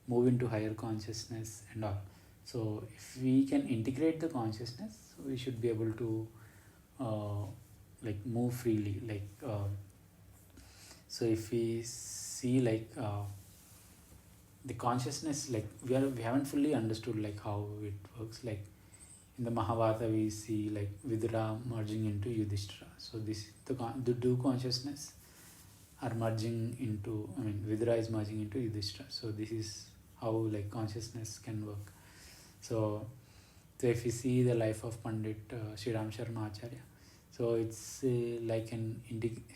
move into higher consciousness and all. So if we can integrate the consciousness, we should be able to move freely. So if we see the consciousness, we haven't fully understood how it works. In the Mahabharata, we see Vidura merging into Yudhishthira. So this the two consciousness are merging into, Vidura is merging into Yudhishthira. So this is how consciousness can work. So if you see the life of Pandit Sri Ram Sharma Acharya, so it's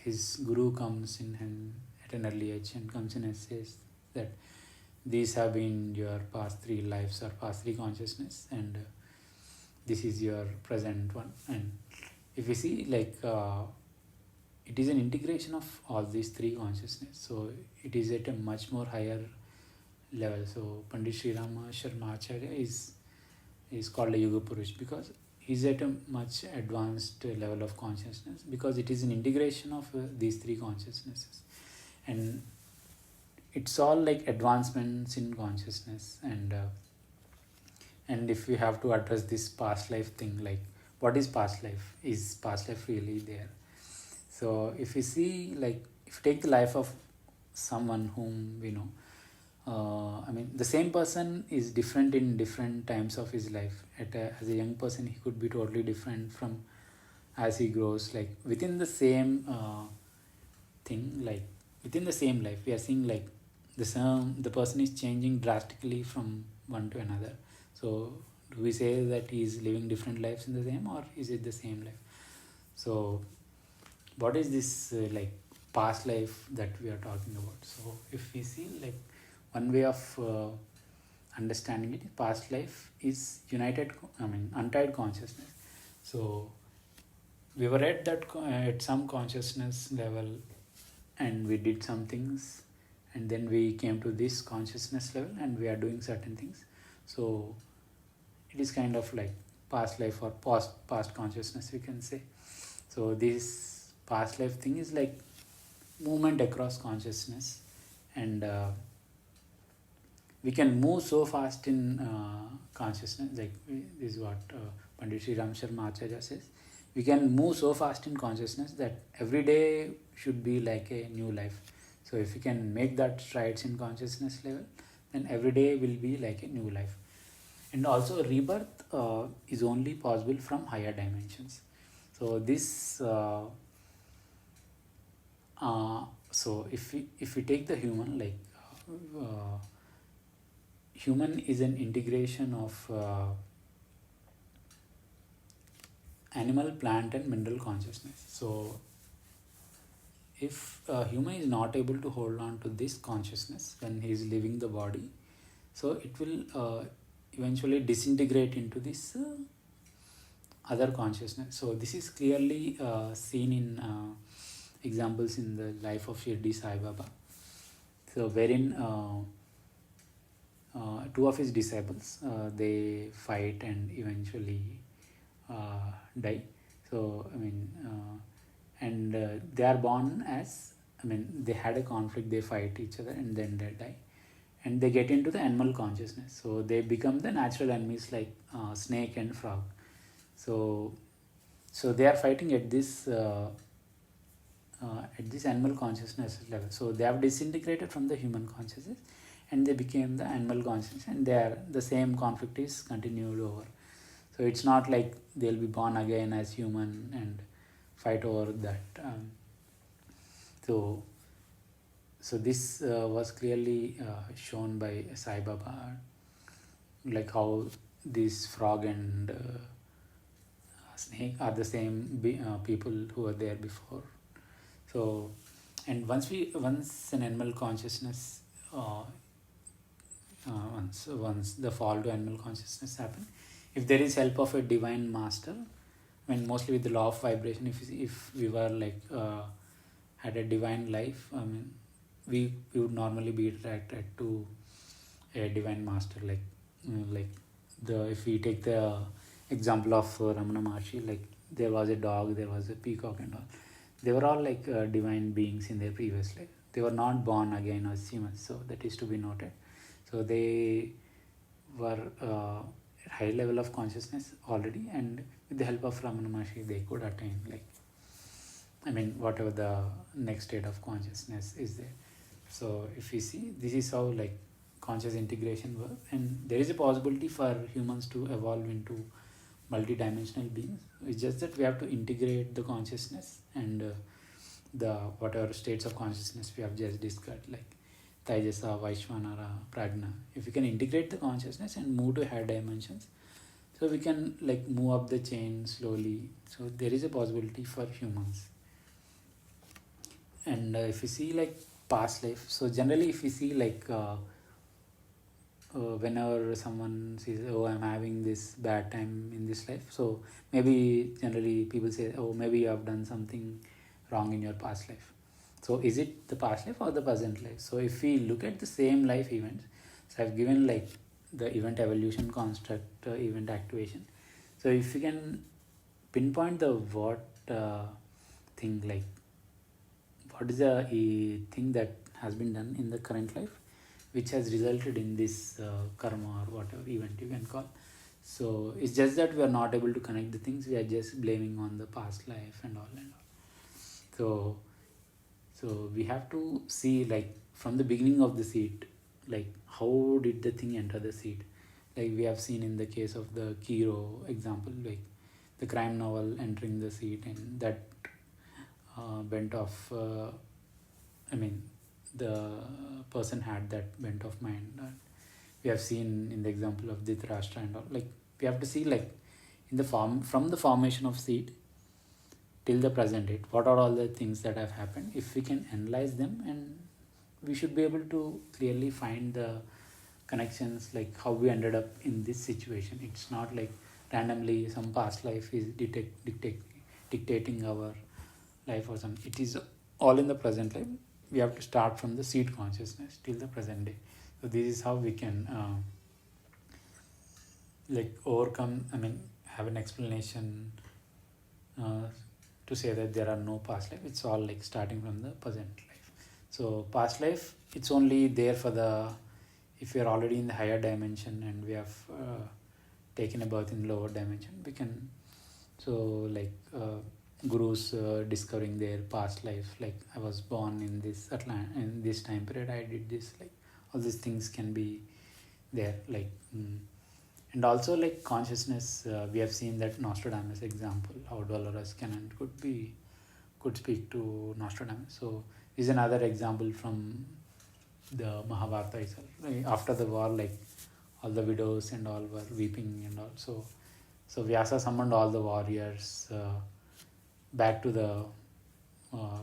his guru comes in him at an early age and comes in and says that these have been your past 3 lives or past 3 consciousness, and this is your present one. And if you see it is an integration of all these 3 consciousness, so it is at a much more higher level. So Pandit Sri Rama Sharma Acharya is called a Yuga Purush because is at a much advanced level of consciousness, because it is an integration of these three consciousnesses, and it's all like advancements in consciousness. And if we have to address this past life thing, like what is past life, is past life really there? So if we see, like, if you take the life of someone whom we know, I mean, the same person is different in different times of his life. As a young person, he could be totally different from as he grows. Like within the same thing, like within the same life, we are seeing like the person is changing drastically from one to another. So do we say that he is living different lives in the same, or is it the same life? So what is this like past life that we are talking about? So if we see, like, one way of understanding it, past life is untied consciousness. So we were at that at some consciousness level, and we did some things, and then we came to this consciousness level and we are doing certain things. So it is kind of like past life or past consciousness, we can say. So this past life thing is like movement across consciousness, and we can move so fast in consciousness. Like this is what Pandit Sri Ram Sharma Acharya says. We can move so fast in consciousness that every day should be like a new life. So if we can make that strides in consciousness level, then every day will be like a new life. And also rebirth is only possible from higher dimensions. So this so if we take the human, like human is an integration of animal, plant and mineral consciousness. So if a human is not able to hold on to this consciousness when he is leaving the body, so it will eventually disintegrate into this other consciousness. So this is clearly seen in examples in the life of Shirdi Sai Baba. So wherein two of his disciples, they fight and eventually die. So they are born as, they had a conflict, they fight each other and then they die, and they get into the animal consciousness. So they become the natural enemies, like snake and frog. So they are fighting at this animal consciousness level. So they have disintegrated from the human consciousness and they became the animal consciousness, and the same conflict is continued over. So it's not like they'll be born again as human and fight over that. So this was clearly shown by Sai Baba, like how this frog and snake are the same people who were there before. So, and once an animal consciousness, once the fall to animal consciousness happen, if there is help of a divine master, mostly with the law of vibration, if we were like had a divine life, we would normally be attracted to a divine master. If we take the example of Ramana Maharshi, like there was a dog, there was a peacock and all. They were all like divine beings in their previous life. They were not born again as humans, so that is to be noted. So they were at high level of consciousness already, and with the help of Ramana Maharshi, they could attain whatever the next state of consciousness is there. So if we see, this is how like conscious integration works, and there is a possibility for humans to evolve into multi-dimensional beings. It's just that we have to integrate the consciousness and the whatever states of consciousness we have just discussed, like Taijasa, Vaishvanara, Prajna. If we can integrate the consciousness and move to higher dimensions, so we can like move up the chain slowly. So there is a possibility for humans. And if we see like past life, so generally if we see like whenever someone says, oh, I'm having this bad time in this life, so maybe generally people say, oh, maybe you have done something wrong in your past life. So is it the past life or the present life? So if we look at the same life events, so I've given like the event evolution construct, event activation. So if you can pinpoint the what thing, like what is the thing that has been done in the current life which has resulted in this karma or whatever event you can call. So it's just that we are not able to connect the things, we are just blaming on the past life and all and all. So we have to see, like, from the beginning of the seed, like how did the thing enter the seed. Like we have seen in the case of the Kiro example, like the crime novel entering the seed, and that bent of I mean the person had that bent of mind. We have seen in the example of Dhritarashtra and all. Like we have to see, like, in the form, from the formation of seed till the present date, what are all the things that have happened. If we can analyze them, and we should be able to clearly find the connections, like how we ended up in this situation. It's not like randomly some past life is dictating our life or something. It is all in the present life. We have to start from the seed consciousness till the present day. So this is how we can like overcome, have an explanation uh, to say that there are no past life. It's all like starting from the present life. So past life, it's only there for the, if we are already in the higher dimension and we have taken a birth in lower dimension, we can, so like gurus discovering their past life, like I was born in this in this time period, I did this, like all these things can be there, like and also like consciousness, we have seen that Nostradamus example, how Dolores Cannon could speak to Nostradamus. So this is another example from the Mahabharata itself. Like, after the war, like all the widows and all were weeping and all. So Vyasa summoned all the warriors back to the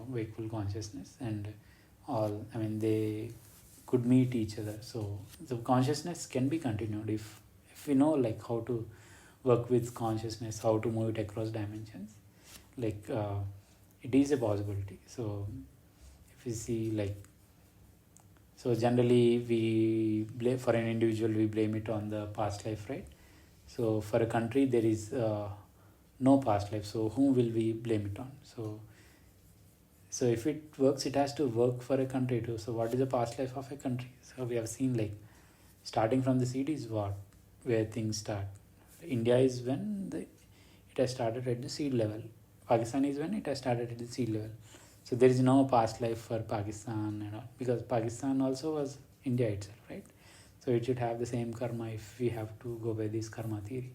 wakeful consciousness, and all, they could meet each other. So the consciousness can be continued if we know, like, how to work with consciousness, how to move it across dimensions. Like it is a possibility. So if we see, like, so generally we blame, for an individual we blame it on the past life, right? So for a country there is no past life, so whom will we blame it on? So if it works, it has to work for a country too. So what is the past life of a country? So we have seen, like, starting from the seed is what, where things start. India is when it has started at the seed level. Pakistan is when it has started at the seed level. So there is no past life for Pakistan and all, because Pakistan also was India itself, right? So it should have the same karma if we have to go by this karma theory.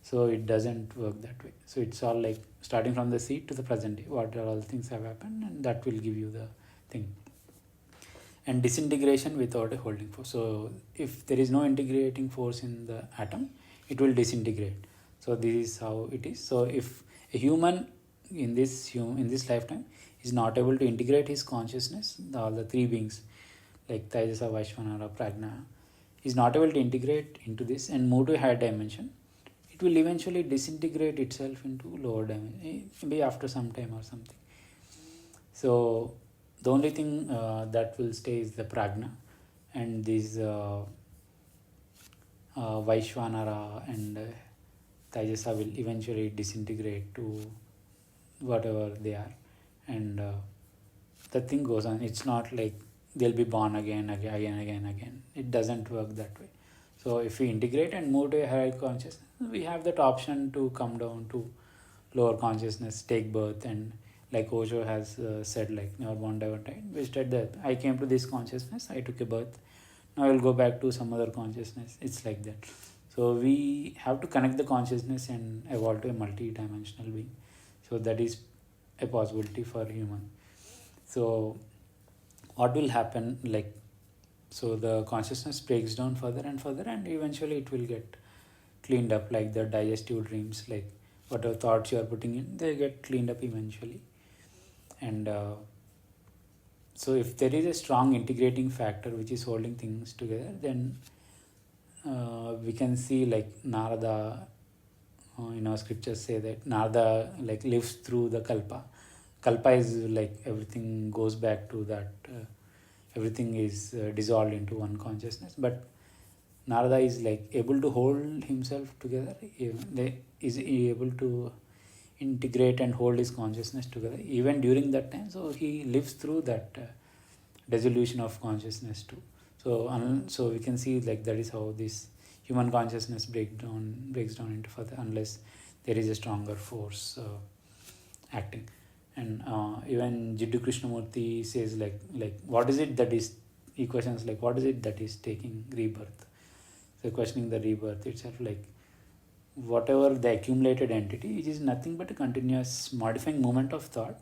So it doesn't work that way. So it's all like starting from the seed to the present day, what are all things have happened, and that will give you the thing. And disintegration without a holding force. So if there is no integrating force in the atom, it will disintegrate. So this is how it is. So if a human in this lifetime is not able to integrate his consciousness, all the three beings like Taijasa, Vaishvanara, Prajna, is not able to integrate into this and move to a higher dimension, it will eventually disintegrate itself into lower dimension, maybe after some time or something. So the only thing that will stay is the Prajna, and these Vaishvanara and Taijasa will eventually disintegrate to whatever they are, and the thing goes on. It's not like they'll be born again. It doesn't work that way. So if we integrate and move to a higher consciousness, we have that option to come down to lower consciousness, take birth, and like Osho has said, like, never born, never died. We said that I came to this consciousness, I took a birth, now I will go back to some other consciousness. It's like that. So we have to connect the consciousness and evolve to a multi-dimensional being. So that is a possibility for human. So what will happen, like, so the consciousness breaks down further and further, and eventually it will get cleaned up, like the digestive dreams, like whatever thoughts you are putting in, they get cleaned up eventually. And so if there is a strong integrating factor which is holding things together, then we can see, like, Narada, scriptures say that Narada, like, lives through the kalpa is like everything goes back to that, everything is dissolved into one consciousness, but Narada is like able to hold himself together, is he able to integrate and hold his consciousness together even during that time. So he lives through that dissolution of consciousness too. So so we can see like that is how this human consciousness breaks down into further, unless there is a stronger force acting. And even Jiddu Krishnamurti says like what is it that is, he questions like what is it that is taking rebirth. So questioning the rebirth itself, like whatever the accumulated entity, which is nothing but a continuous modifying moment of thought,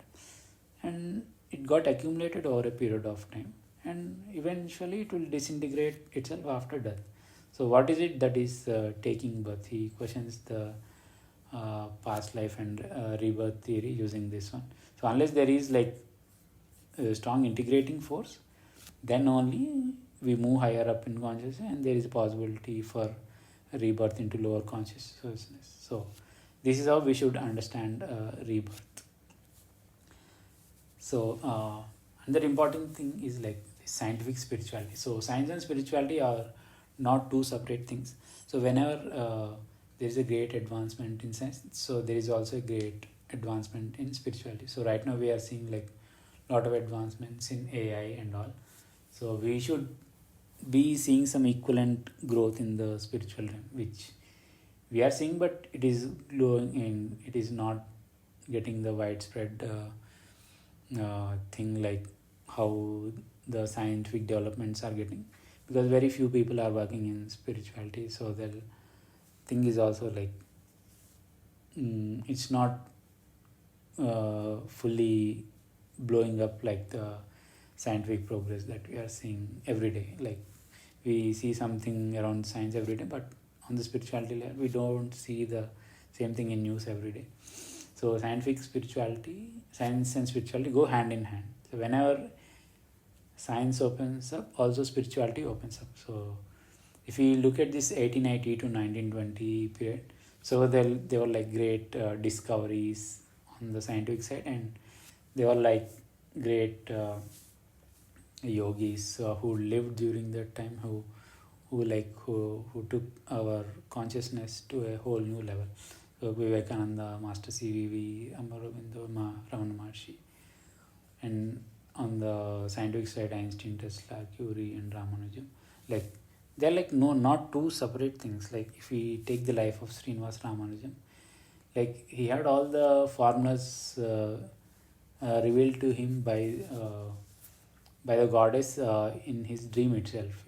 and it got accumulated over a period of time, and eventually it will disintegrate itself after death. So what is it that is taking birth? He questions the past life and rebirth theory using this one. So unless there is like a strong integrating force, then only we move higher up in consciousness, and there is a possibility for rebirth into lower consciousness. So this is how we should understand rebirth. So another important thing is like scientific spirituality. So science and spirituality are not two separate things. So whenever there is a great advancement in science, so there is also a great advancement in spirituality. So right now we are seeing like a lot of advancements in AI and all. So we should be seeing some equivalent growth in the spiritual realm, which we are seeing, but it is growing in, it is not getting the widespread thing like how the scientific developments are getting, because very few people are working in spirituality. So the thing is also like it's not fully blowing up like the scientific progress that we are seeing every day. Like we see something around science every day, but on the spirituality level we don't see the same thing in news every day. So scientific spirituality, science and spirituality go hand in hand. So whenever science opens up, also spirituality opens up. So if we look at this 1880 to 1920 period, so there were like great discoveries on the scientific side, and they were like great yogis who lived during that time, who took our consciousness to a whole new level. So Vivekananda, Master CVV, Amaravindra, Ramana Maharshi. And on the scientific side, Einstein, Tesla, Curie, and Ramanujan. Like they're like not two separate things. Like if we take the life of Srinivas Ramanujan, like he had all the formulas revealed to him by the goddess in his dream itself.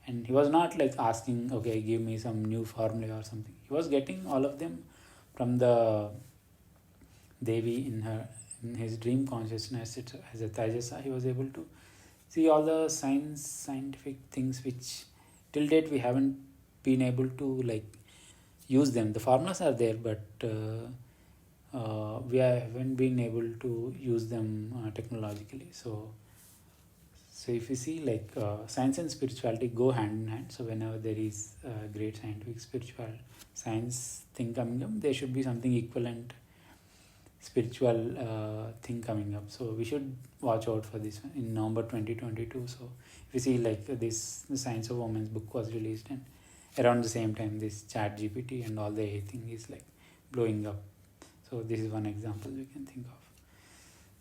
And he was not like asking, okay, give me some new formula or something. He was getting all of them from the Devi in his dream consciousness. As a Tajasa, he was able to see all the scientific things which till date we haven't been able to like use them. The formulas are there, but we haven't been able to use them technologically. So if you see like science and spirituality go hand in hand. So whenever there is great scientific spiritual science thing coming up, there should be something equivalent spiritual thing coming up. So we should watch out for this one in November 2022. So if you see like the Science of Women's book was released, and around the same time this chat GPT and all the AI thing is like blowing up. So this is one example we can think of.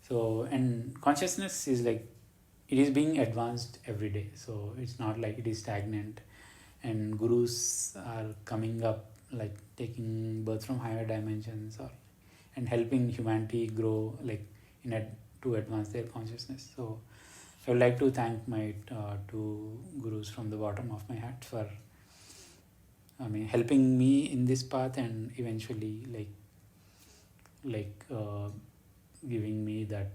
So and consciousness is like it is being advanced every day. So it's not like it is stagnant, and gurus are coming up like taking birth from higher dimensions and helping humanity grow like to advance their consciousness. So I would like to thank my two gurus from the bottom of my heart for helping me in this path, and eventually giving me that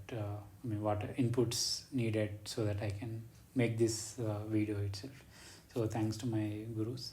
what inputs needed so that I can make this video itself. So thanks to my gurus.